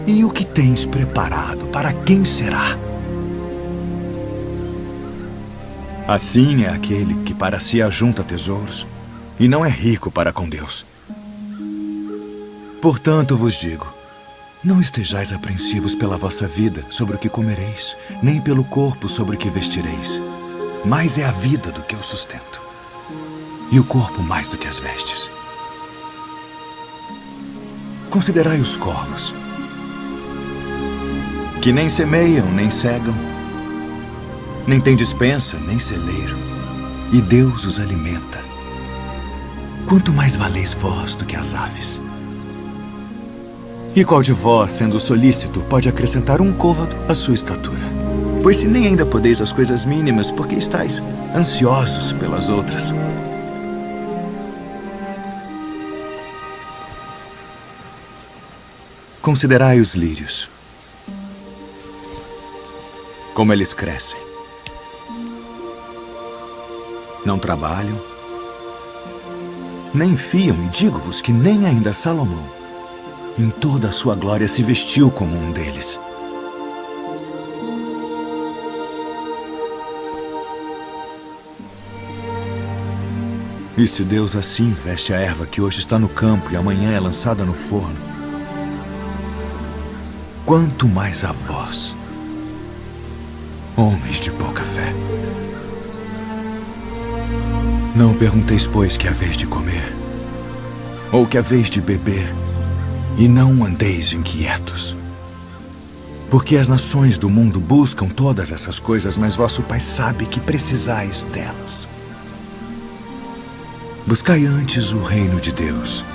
E o que tens preparado, para quem será? Assim é aquele que para si ajunta tesouros e não é rico para com Deus. Portanto vos digo, não estejais apreensivos pela vossa vida sobre o que comereis, nem pelo corpo sobre o que vestireis. Mais é a vida do que o sustento, e o corpo mais do que as vestes. Considerai os corvos, que nem semeiam, nem cegam, nem têm despensa, nem celeiro, e Deus os alimenta. Quanto mais valeis vós do que as aves? E qual de vós, sendo solícito, pode acrescentar um côvado à sua estatura? Pois se nem ainda podeis as coisas mínimas, por que estáis ansiosos pelas outras? Considerai os lírios, como eles crescem. Não trabalham, nem fiam, e digo-vos que nem ainda Salomão, em toda a sua glória, se vestiu como um deles. E se Deus assim veste a erva que hoje está no campo e amanhã é lançada no forno, quanto mais a vós, homens de pouca fé. Não pergunteis, pois, que haveis de comer, ou que haveis de beber, e não andeis inquietos. Porque as nações do mundo buscam todas essas coisas, mas vosso Pai sabe que precisais delas. Buscai antes o reino de Deus.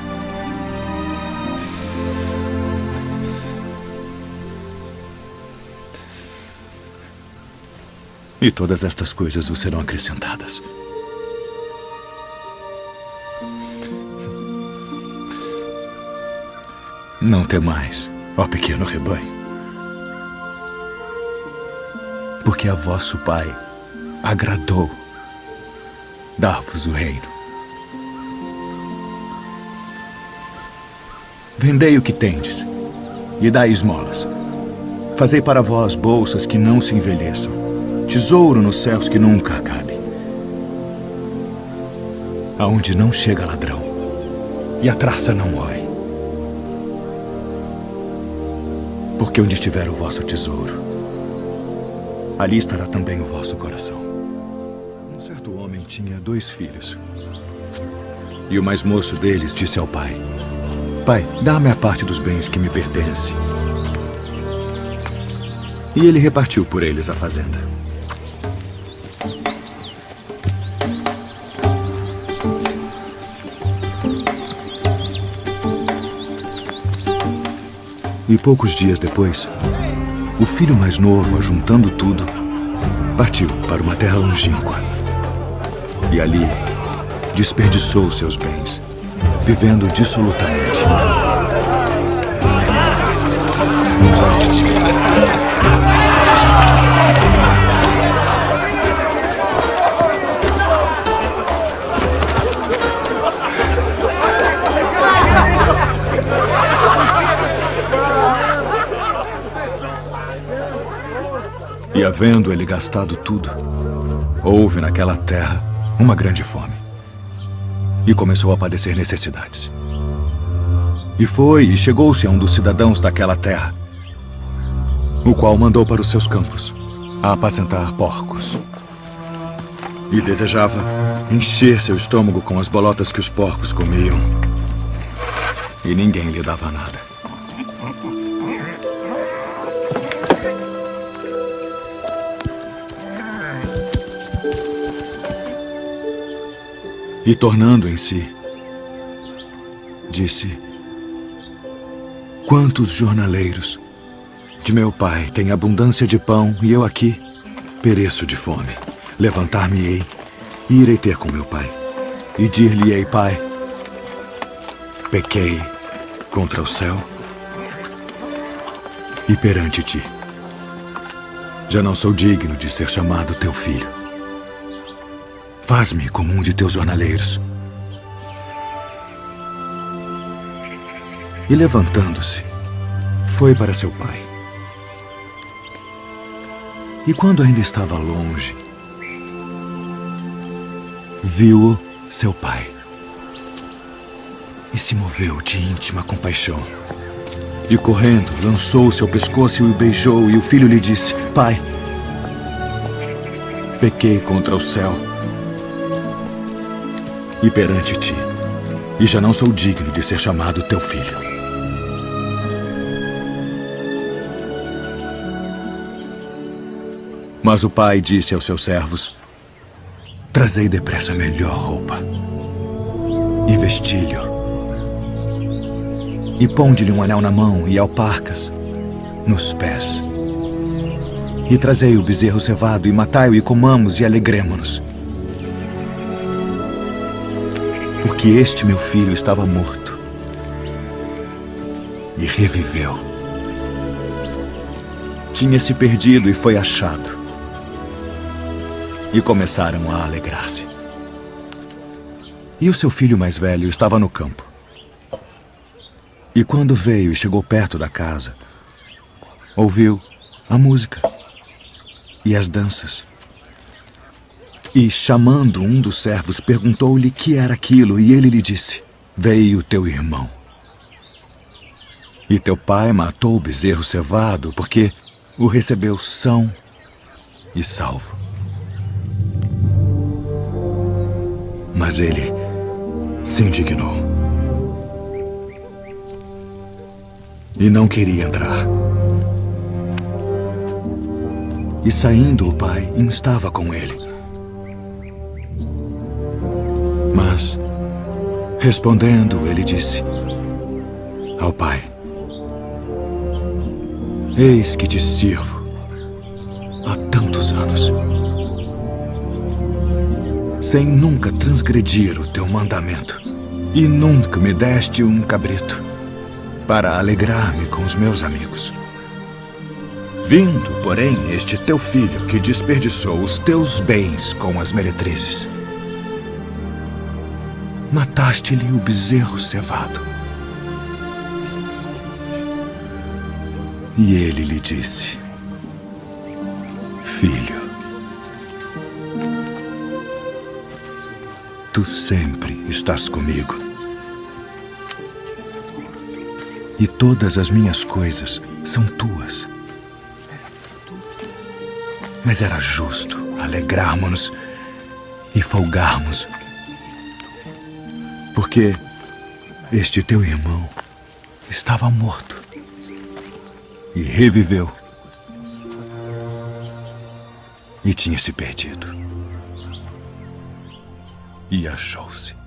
E todas estas coisas vos serão acrescentadas. Não temais, ó pequeno rebanho, porque a vosso Pai agradou dar-vos o reino. Vendei o que tendes e dai esmolas. Fazei para vós bolsas que não se envelheçam, tesouro nos céus que nunca acabe, aonde não chega ladrão e a traça não rói. Porque onde estiver o vosso tesouro, ali estará também o vosso coração. Um certo homem tinha 2 filhos. E o mais moço deles disse ao pai: Pai, dá-me a parte dos bens que me pertence. E ele repartiu por eles a fazenda. E poucos dias depois, o filho mais novo, ajuntando tudo, partiu para uma terra longínqua. E ali desperdiçou seus bens, vivendo dissolutamente. E havendo ele gastado tudo, houve naquela terra uma grande fome. E começou a padecer necessidades. E foi e chegou-se a um dos cidadãos daquela terra, o qual mandou para os seus campos a apacentar porcos. E desejava encher seu estômago com as bolotas que os porcos comiam. E ninguém lhe dava nada. E tornando em si, disse: Quantos jornaleiros de meu pai têm abundância de pão e eu aqui pereço de fome. Levantar-me-ei e irei ter com meu pai. E dir-lhe-ei: Pai, pequei contra o céu e perante ti. Já não sou digno de ser chamado teu filho. Faz-me como um de teus jornaleiros. E levantando-se, foi para seu pai. E quando ainda estava longe, viu-o seu pai. E se moveu de íntima compaixão. E correndo, lançou-se ao pescoço e o beijou. E o filho lhe disse: Pai, pequei contra o céu e perante ti, e já não sou digno de ser chamado teu filho. Mas o pai disse aos seus servos: Trazei depressa a melhor roupa, e vesti-lhe, e ponde-lhe um anel na mão e alparcas nos pés. E trazei o bezerro cevado, e matai-o, e comamos, e alegremo-nos. Porque este meu filho estava morto e reviveu. Tinha se perdido e foi achado. E começaram a alegrar-se. E o seu filho mais velho estava no campo. E quando veio e chegou perto da casa, ouviu a música e as danças. E, chamando um dos servos, perguntou-lhe que era aquilo, e ele lhe disse: Veio teu irmão. E teu pai matou o bezerro cevado, porque o recebeu são e salvo. Mas ele se indignou e não queria entrar. E saindo o pai, instava com ele. Mas, respondendo, ele disse ao pai: Eis que te sirvo há tantos anos, sem nunca transgredir o teu mandamento, e nunca me deste um cabrito para alegrar-me com os meus amigos. Vindo, porém, este teu filho que desperdiçou os teus bens com as meretrizes, mataste-lhe o bezerro cevado. E ele lhe disse: Filho, Tu sempre estás comigo. E todas as minhas coisas são tuas. Mas era justo alegrarmos-nos e folgarmos, porque este teu irmão estava morto e reviveu e tinha se perdido e achou-se.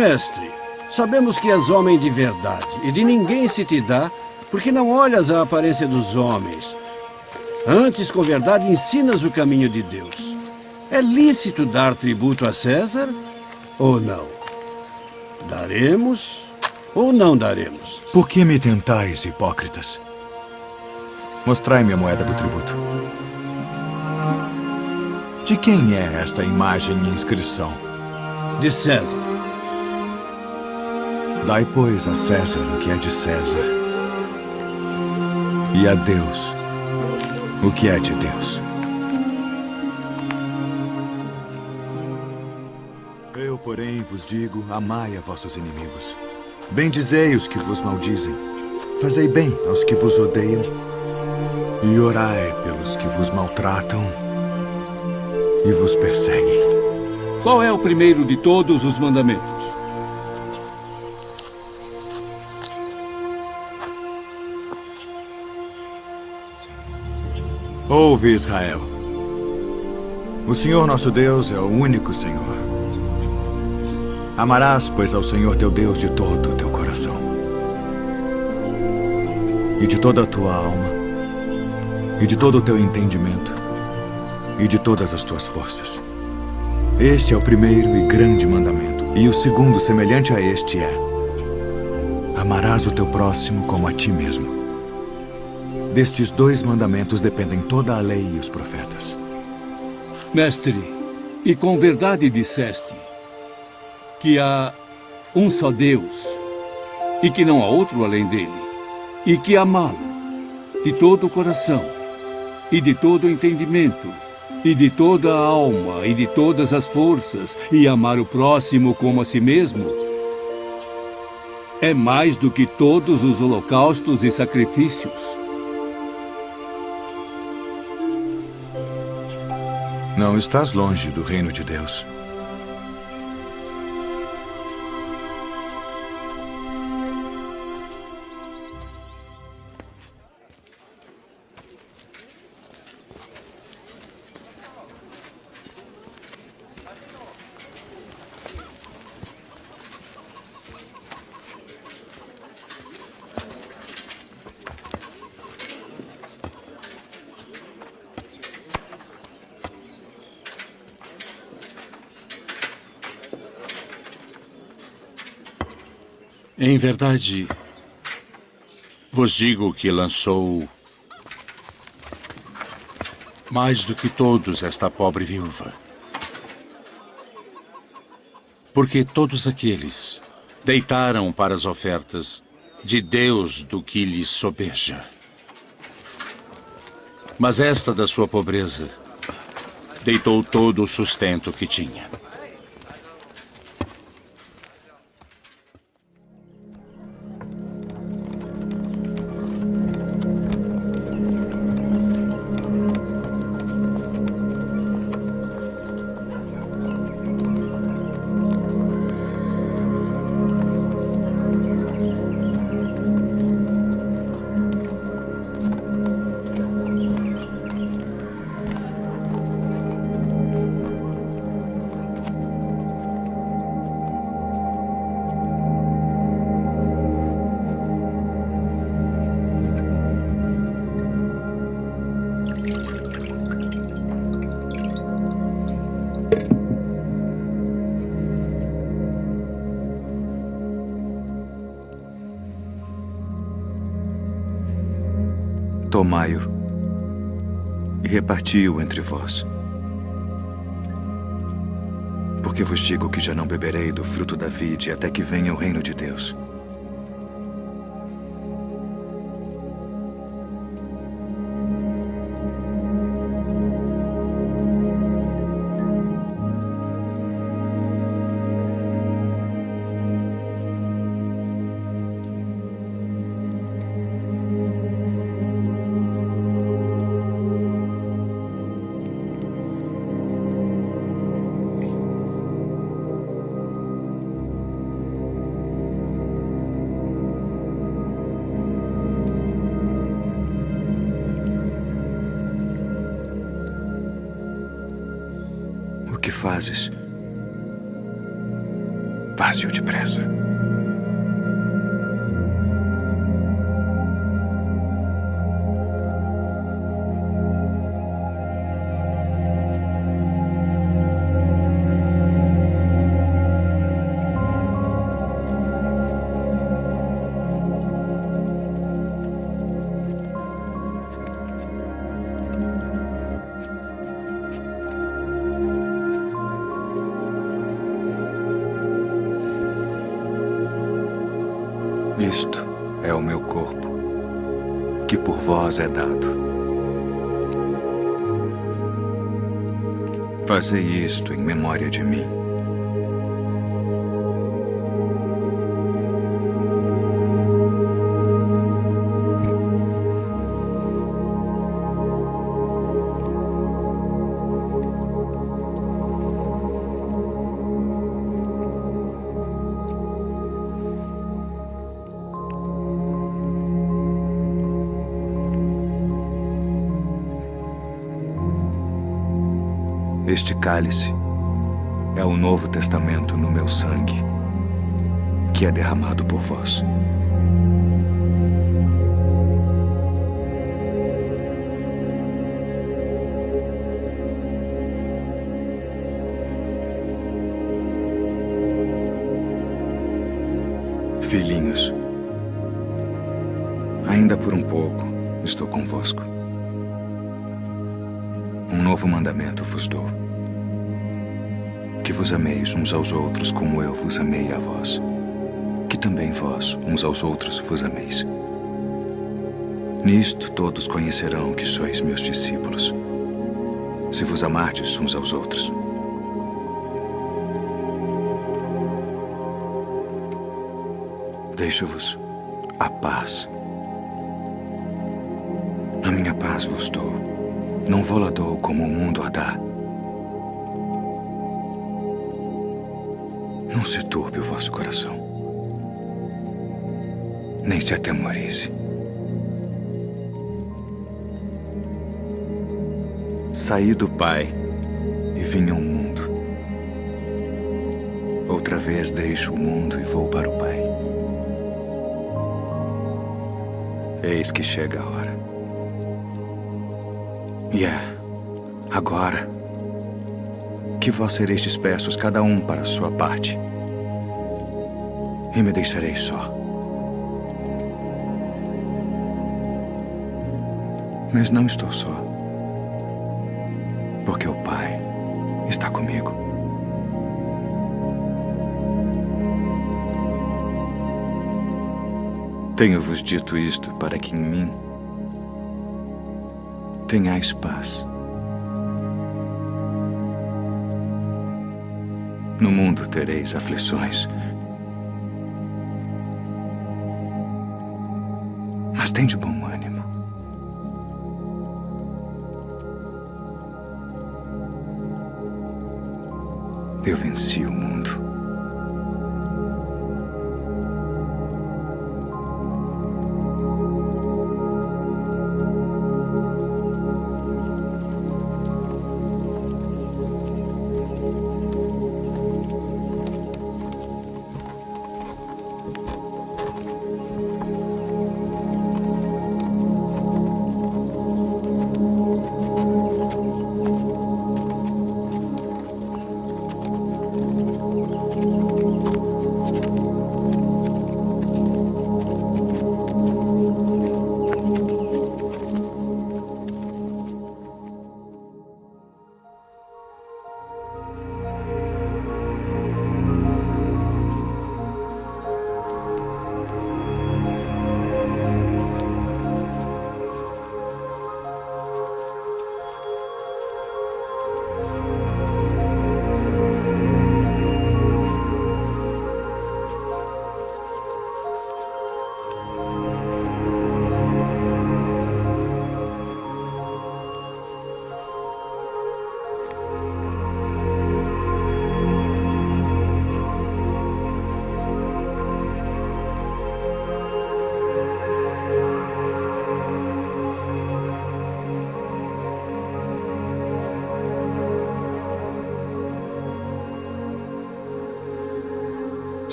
Mestre, sabemos que és homem de verdade, e de ninguém se te dá, porque não olhas a aparência dos homens. Antes, com verdade, ensinas o caminho de Deus. É lícito dar tributo a César ou não? Daremos ou não daremos?
Por que me tentais, hipócritas? Mostrai-me a moeda do tributo. De quem é esta imagem e inscrição?
De César.
Dai, pois, a César o que é de César, e a Deus o que é de Deus. Eu, porém, vos digo, amai a vossos inimigos. Bendizei os que vos maldizem. Fazei bem aos que vos odeiam. E orai pelos que vos maltratam e vos perseguem.
Qual é o primeiro de todos os mandamentos?
Ouve, Israel. O Senhor nosso Deus é o único Senhor. Amarás, pois, ao Senhor teu Deus de todo o teu coração, e de toda a tua alma, e de todo o teu entendimento, e de todas as tuas forças. Este é o primeiro e grande mandamento. E o segundo, semelhante a este, é: amarás o teu próximo como a ti mesmo. Destes dois mandamentos dependem toda a lei e os profetas.
Mestre, e com verdade disseste que há um só Deus e que não há outro além dele, e que amá-lo de todo o coração e de todo o entendimento e de toda a alma e de todas as forças, e amar o próximo como a si mesmo, é mais do que todos os holocaustos e sacrifícios.
Não estás longe do reino de Deus.
Em verdade, vos digo que lançou mais do que todos esta pobre viúva. Porque todos aqueles deitaram para as ofertas de Deus do que lhes sobeja. Mas esta da sua pobreza deitou todo o sustento que tinha.
Tomai-o e reparti-o entre vós. Porque vos digo que já não beberei do fruto da vide até que venha o reino de Deus. O que fazes? Faze-o depressa. Isto é o meu corpo, que por vós é dado. Fazei isto em memória de mim. Este cálice é o Novo Testamento no meu sangue, que é derramado por vós. Filhinhos, ainda por um pouco estou convosco. Um novo mandamento vos dou: que vos ameis uns aos outros como eu vos amei a vós, que também vós uns aos outros vos ameis. Nisto todos conhecerão que sois meus discípulos, se vos amardes uns aos outros. Deixo-vos a paz. A minha paz vos dou. Não vou-la dou como o mundo a dá. Não se turbe o vosso coração, nem se atemorize. Saí do Pai e vim ao mundo. Outra vez deixo o mundo e vou para o Pai. Eis que chega a hora. E é agora que vós sereis dispersos, cada um para a sua parte, e me deixareis só. Mas não estou só, porque o Pai está comigo. Tenho-vos dito isto para que em mim tenhais paz. No mundo tereis aflições, mas tende bom ânimo. Eu venci o mundo.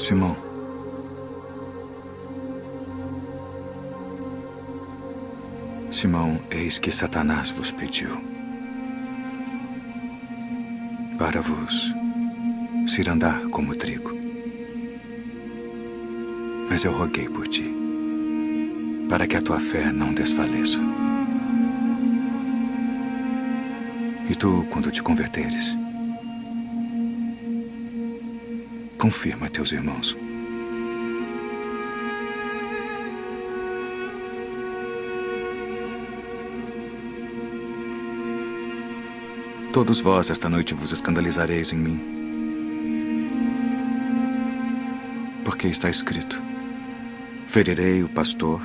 Simão. Simão, eis que Satanás vos pediu para vos cirandar como trigo. Mas eu roguei por ti, para que a tua fé não desfaleça. E tu, quando te converteres, confirma teus irmãos. Todos vós esta noite vos escandalizareis em mim, porque está escrito: ferirei o pastor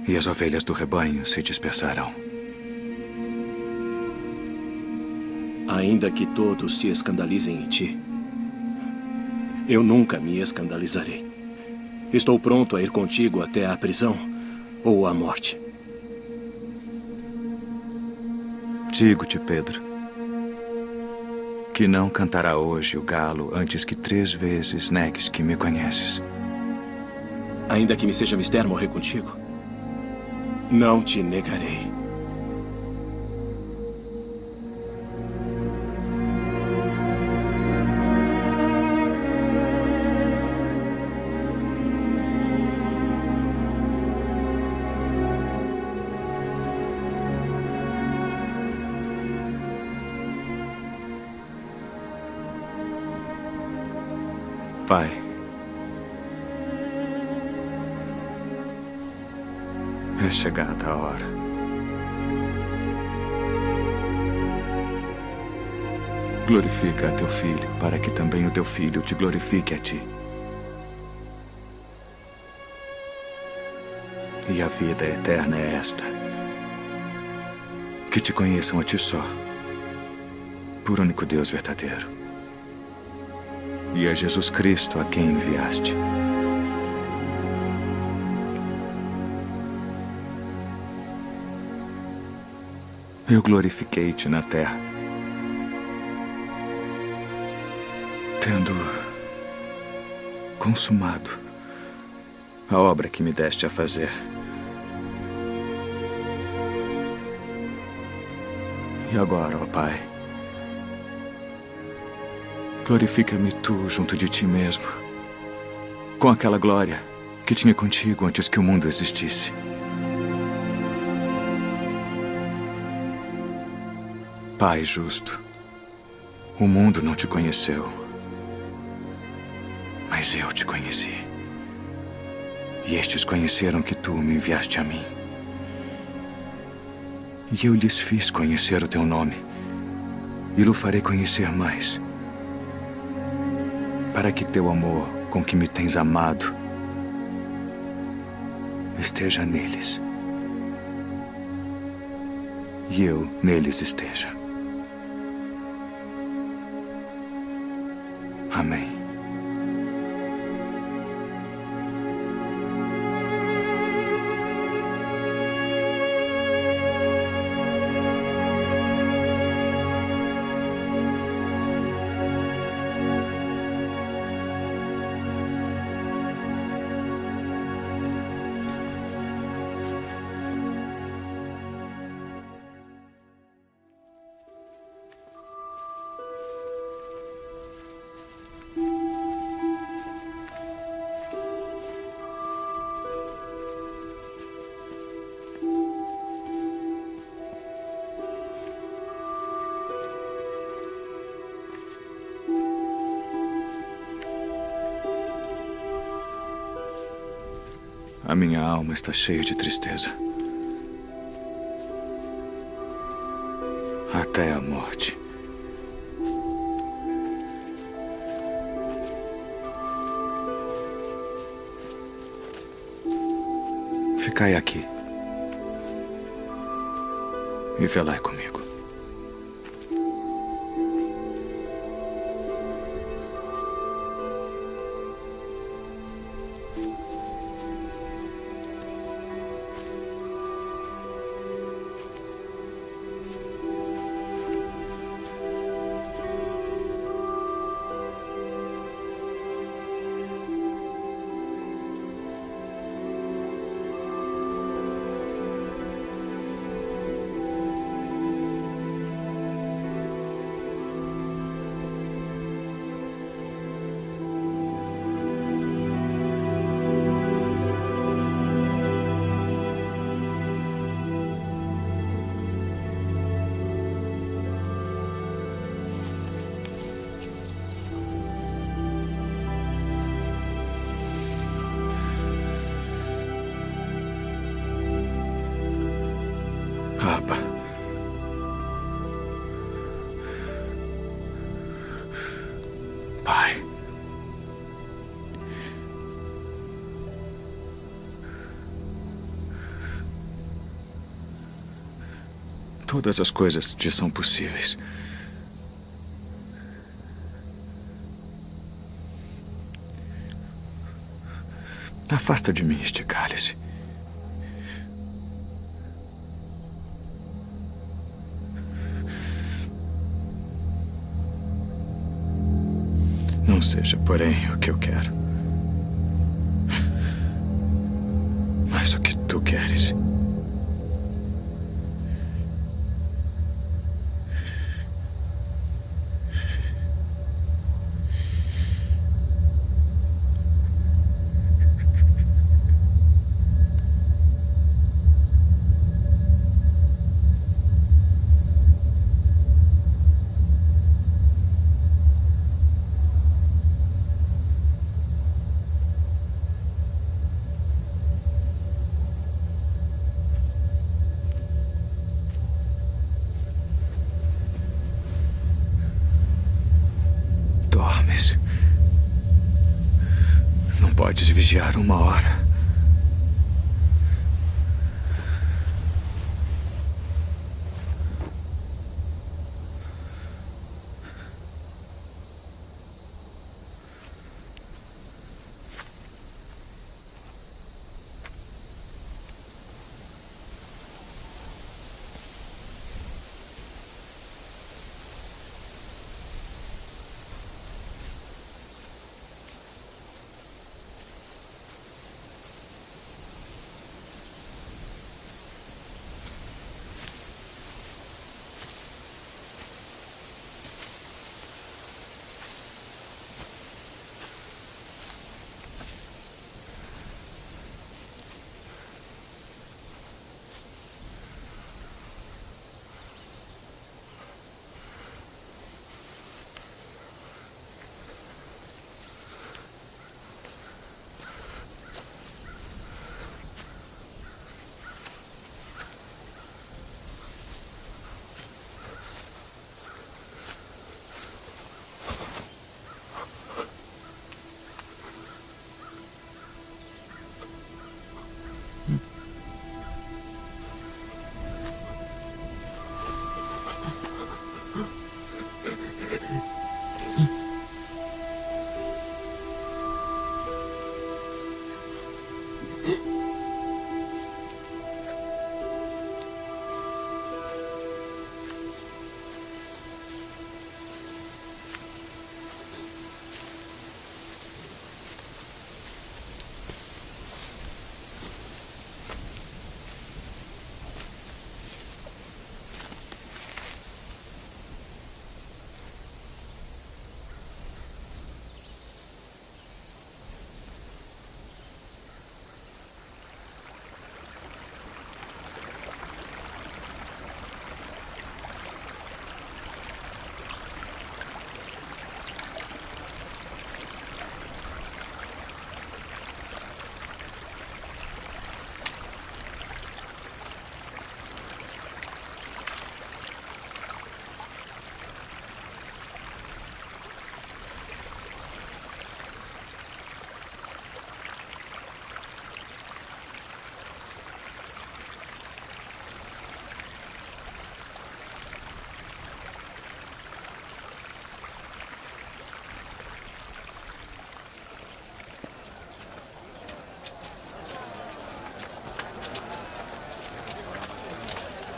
e as ovelhas do rebanho se dispersarão.
Ainda que todos se escandalizem em ti, eu nunca me escandalizarei. Estou pronto a ir contigo até a prisão ou a morte.
Digo-te, Pedro, que não cantará hoje o galo antes que 3 vezes negues que me conheces.
Ainda que me seja mister morrer contigo, não te negarei.
Pai, é chegada a hora. Glorifica a teu filho, para que também o teu filho te glorifique a ti. E a vida eterna é esta: que te conheçam a ti só, por único Deus verdadeiro, e a Jesus Cristo a quem enviaste. Eu glorifiquei-te na terra, tendo consumado a obra que me deste a fazer. E agora, ó Pai, glorifica-me tu junto de ti mesmo, com aquela glória que tinha contigo antes que o mundo existisse. Pai justo, o mundo não te conheceu, mas eu te conheci. E estes conheceram que tu me enviaste a mim. E eu lhes fiz conhecer o teu nome, e o farei conhecer mais, para que teu amor com que me tens amado esteja neles, e eu neles esteja. Amém. A minha alma está cheia de tristeza, até a morte. Ficai aqui e velai comigo. Todas as coisas te são possíveis. Afasta de mim este cálice. Não seja, porém, o que eu quero, mas o que tu queres. Dormes. Não podes vigiar uma hora.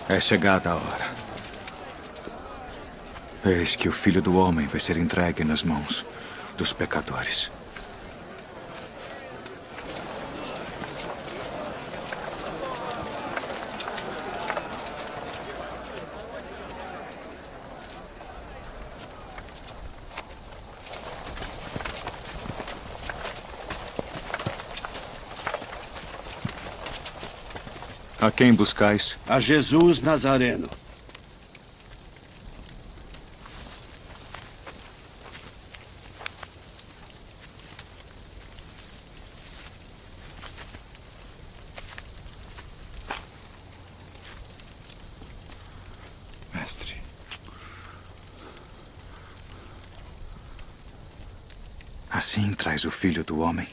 É chegada a hora. Eis que o Filho do Homem vai ser entregue nas mãos dos pecadores. A quem buscais?
A Jesus Nazareno.
Mestre. Assim traz o Filho do Homem,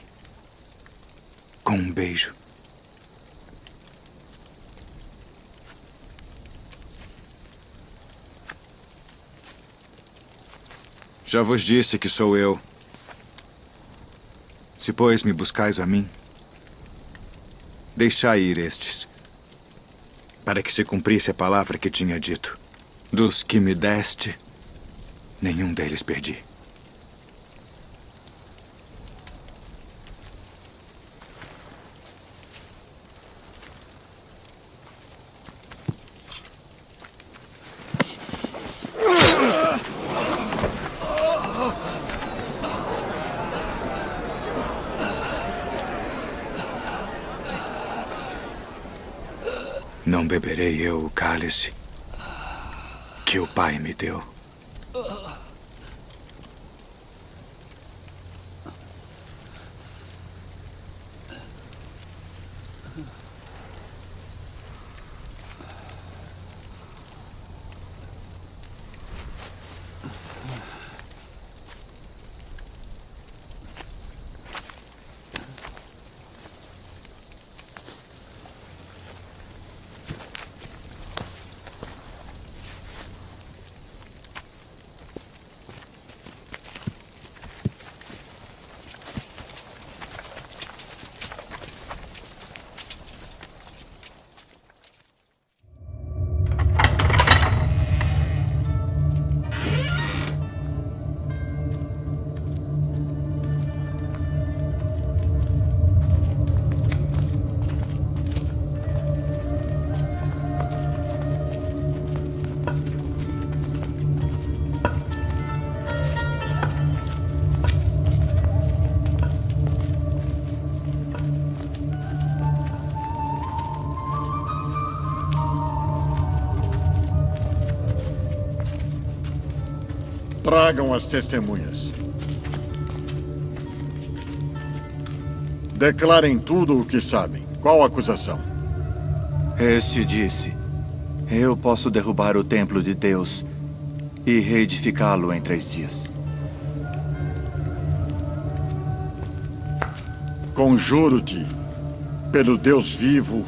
com um beijo. Já vos disse que sou eu. Se, pois, me buscais a mim, deixai ir estes, para que se cumprisse a palavra que tinha dito. Dos que me deste, nenhum deles perdi. Não beberei eu o cálice que o Pai me deu.
Tragam as testemunhas. Declarem tudo o que sabem. Qual a acusação?
Este disse: eu posso derrubar o templo de Deus e reedificá-lo em 3 dias.
Conjuro-te, pelo Deus vivo,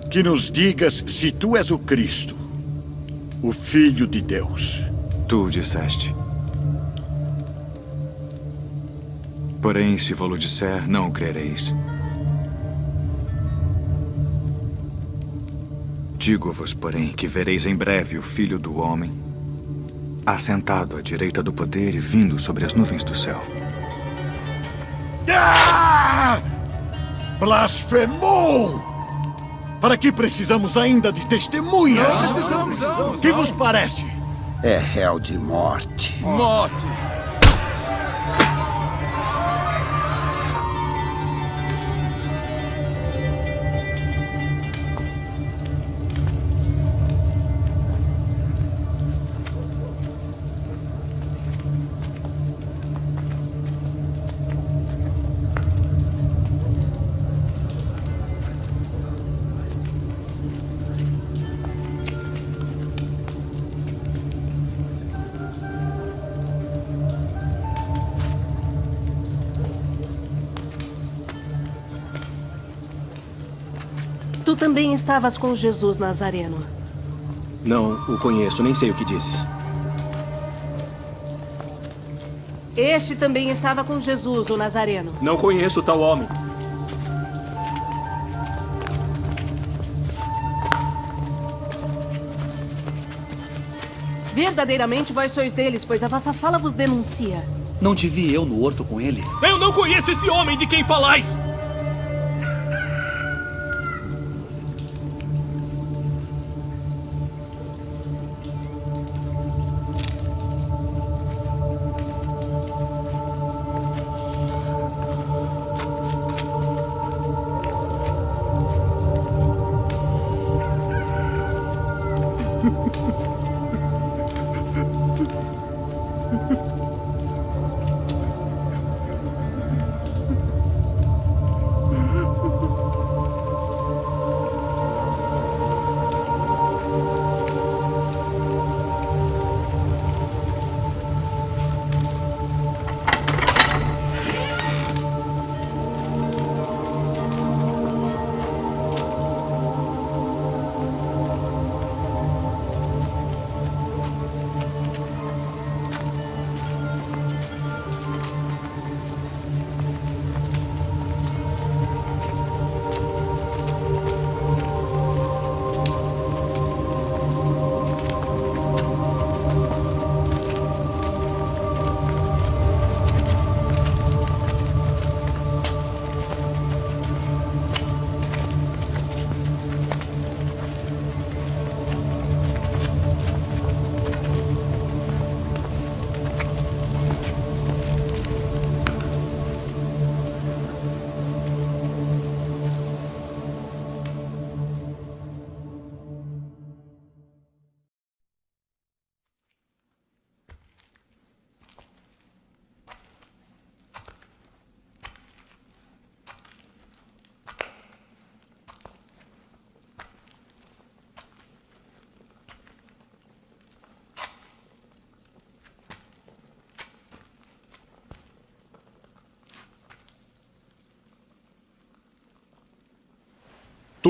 que nos digas se tu és o Cristo, o Filho de Deus.
Tu disseste. Porém, se vou-lo disser, não o crereis. Digo-vos, porém, que vereis em breve o Filho do Homem, assentado à direita do poder e vindo sobre as nuvens do céu.
Ah! Blasfemou! Para que precisamos ainda de testemunhas? Que vos parece?
É réu de morte.
Morte!
Tu também estavas com Jesus Nazareno.
Não o conheço, nem sei o que dizes.
Este também estava com Jesus, o Nazareno.
Não conheço tal homem.
Verdadeiramente vós sois deles, pois a vossa fala vos denuncia.
Não te vi eu no horto com ele?
Eu não conheço esse homem de quem falais!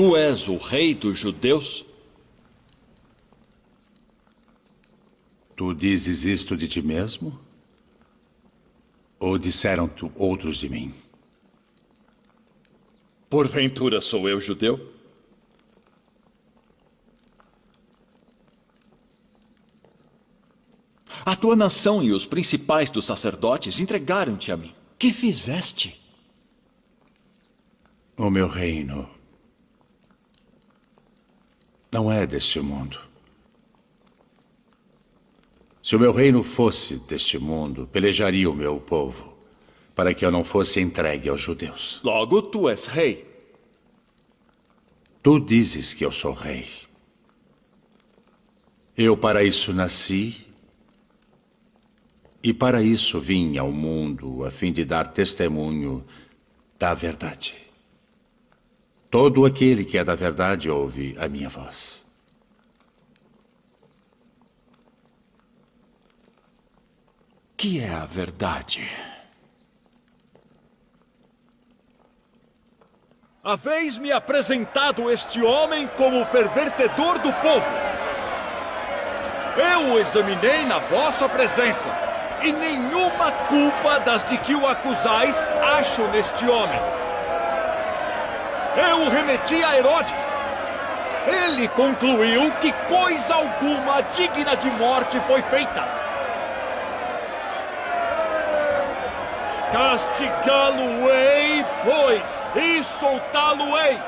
Tu és o rei dos judeus?
Tu dizes isto de ti mesmo? Ou disseram-te outros de mim?
Porventura sou eu judeu? A tua nação e os principais dos sacerdotes entregaram-te a mim. Que fizeste?
O meu reino não é deste mundo. Se o meu reino fosse deste mundo, pelejaria o meu povo, para que eu não fosse entregue aos judeus.
Logo, tu és rei.
Tu dizes que eu sou rei. Eu para isso nasci, e para isso vim ao mundo, a fim de dar testemunho da verdade. Todo aquele que é da verdade ouve a minha voz.
Que é a verdade?
Haveis-me apresentado este homem como pervertedor do povo. Eu o examinei na vossa presença, e nenhuma culpa das de que o acusais acho neste homem. Eu o remeti a Herodes. Ele concluiu que coisa alguma digna de morte foi feita. Castigá-lo-ei, pois, e soltá-lo-ei.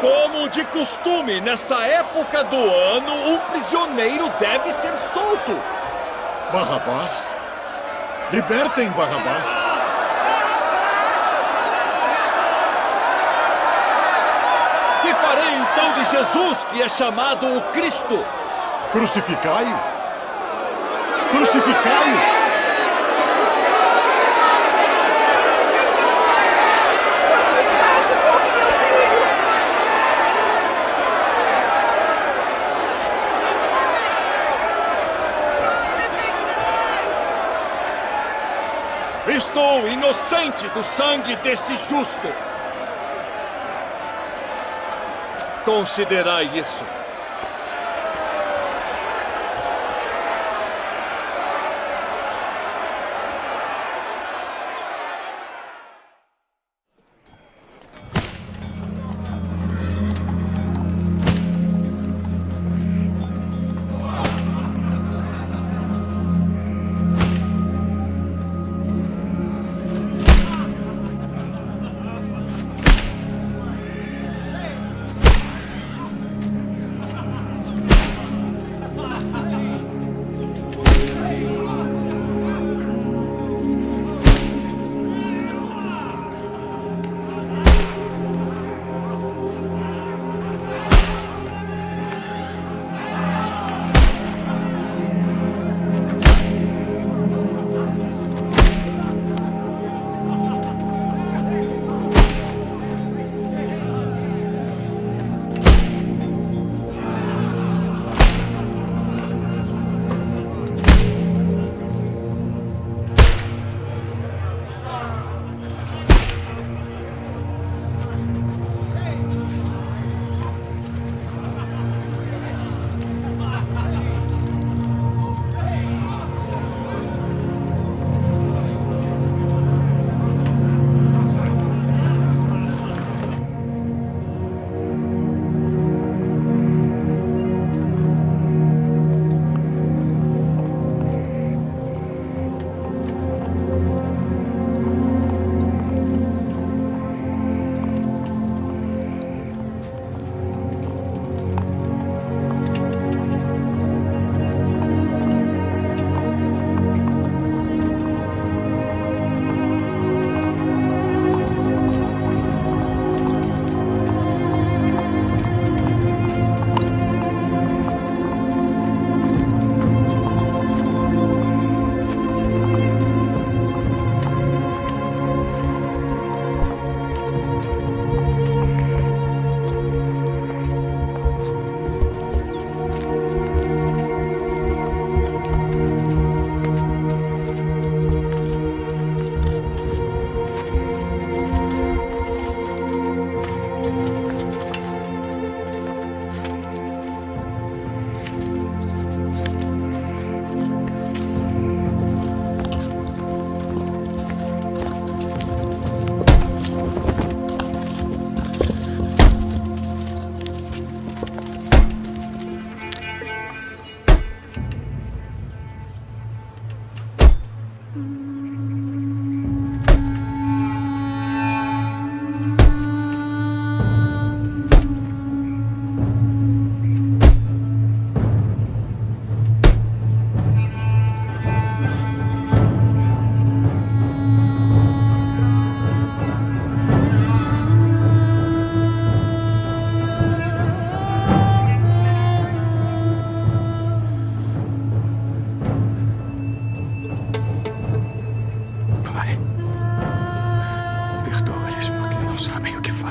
Como de costume, nessa época do ano, um prisioneiro deve ser solto. Barrabás? Libertem Barrabás. Que farei então de Jesus, que é chamado o Cristo? Crucificai-o! Crucificai-o! Estou inocente do sangue deste justo. Considerai isso.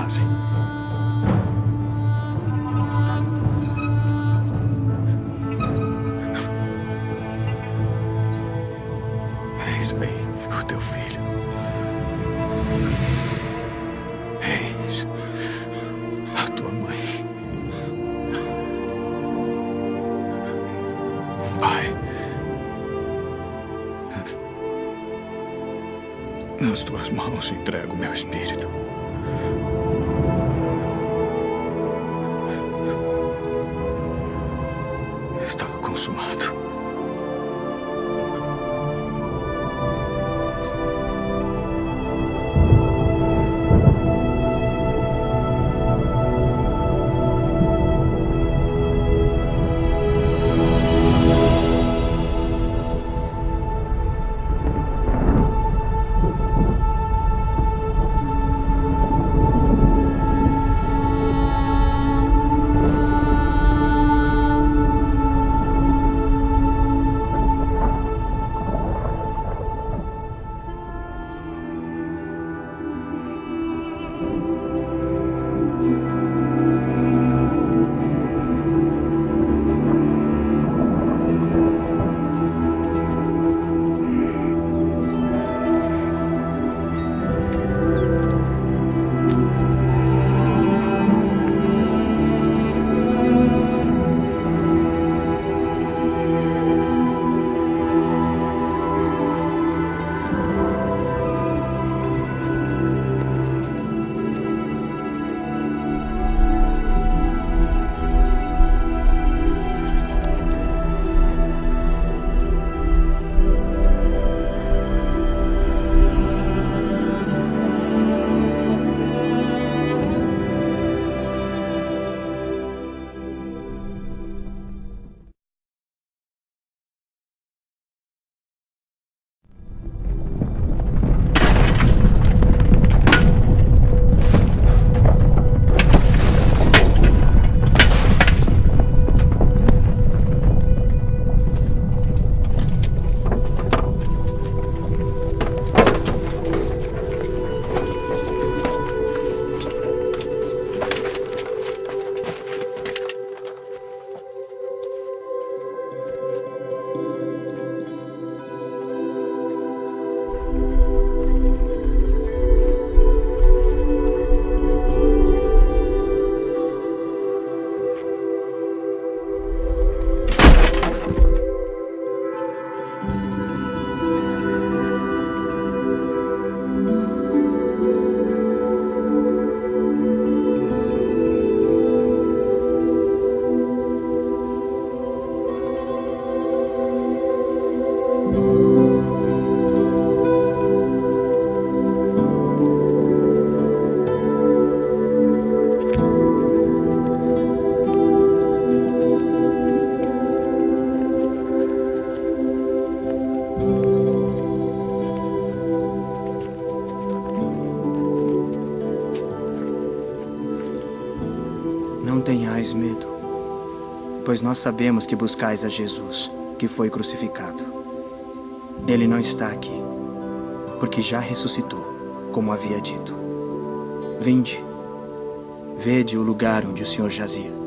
fazem. Eis aí o teu filho. Eis a tua mãe. Pai, nas tuas mãos entrego o meu espírito. Está consumado.
Não tenhais medo, pois nós sabemos que buscais a Jesus, que foi crucificado. Ele não está aqui, porque já ressuscitou, como havia dito. Vinde, vede o lugar onde o Senhor jazia.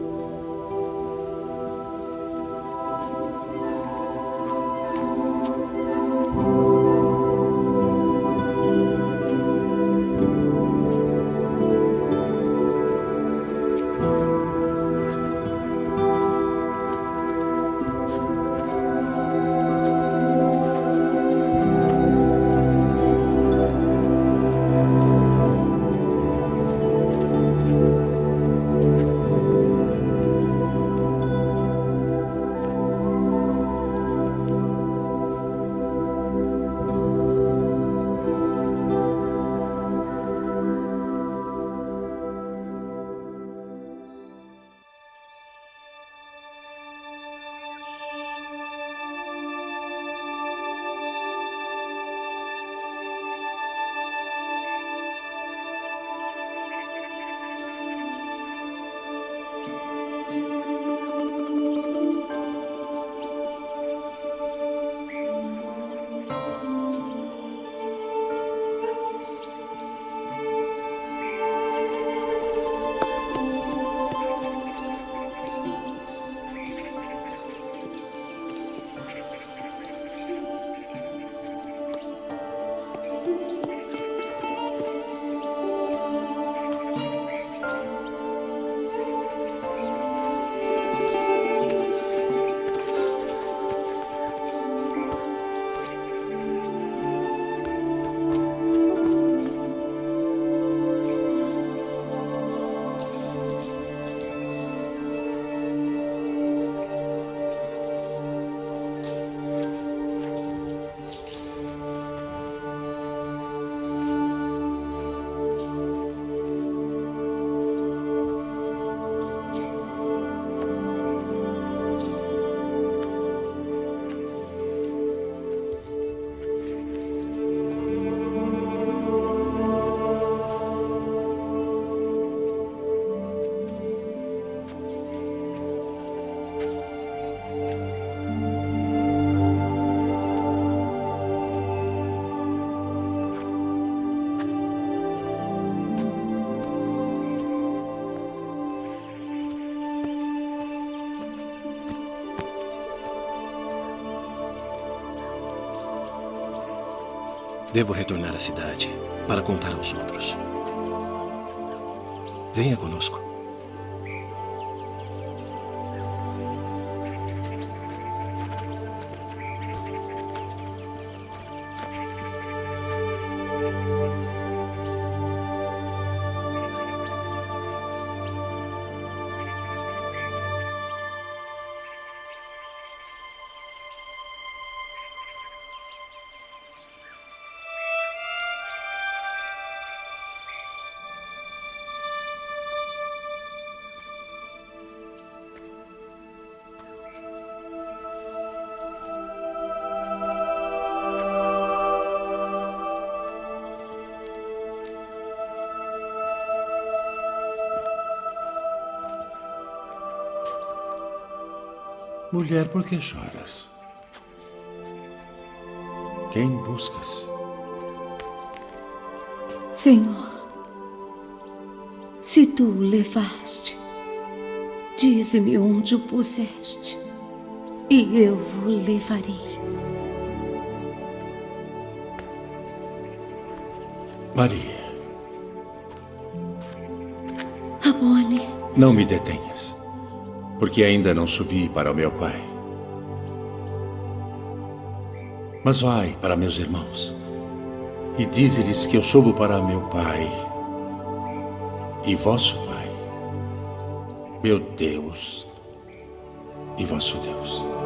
Devo retornar à cidade para contar aos outros. Venha conosco.
Mulher, por que choras? Quem buscas?
Senhor, se tu o levaste, dize-me onde o puseste, e eu o levarei.
Maria,
Rabboni,
não me detenhas, porque ainda não subi para o meu pai. Mas vai para meus irmãos e dize-lhes que eu subo para meu pai e vosso pai, meu Deus e vosso Deus.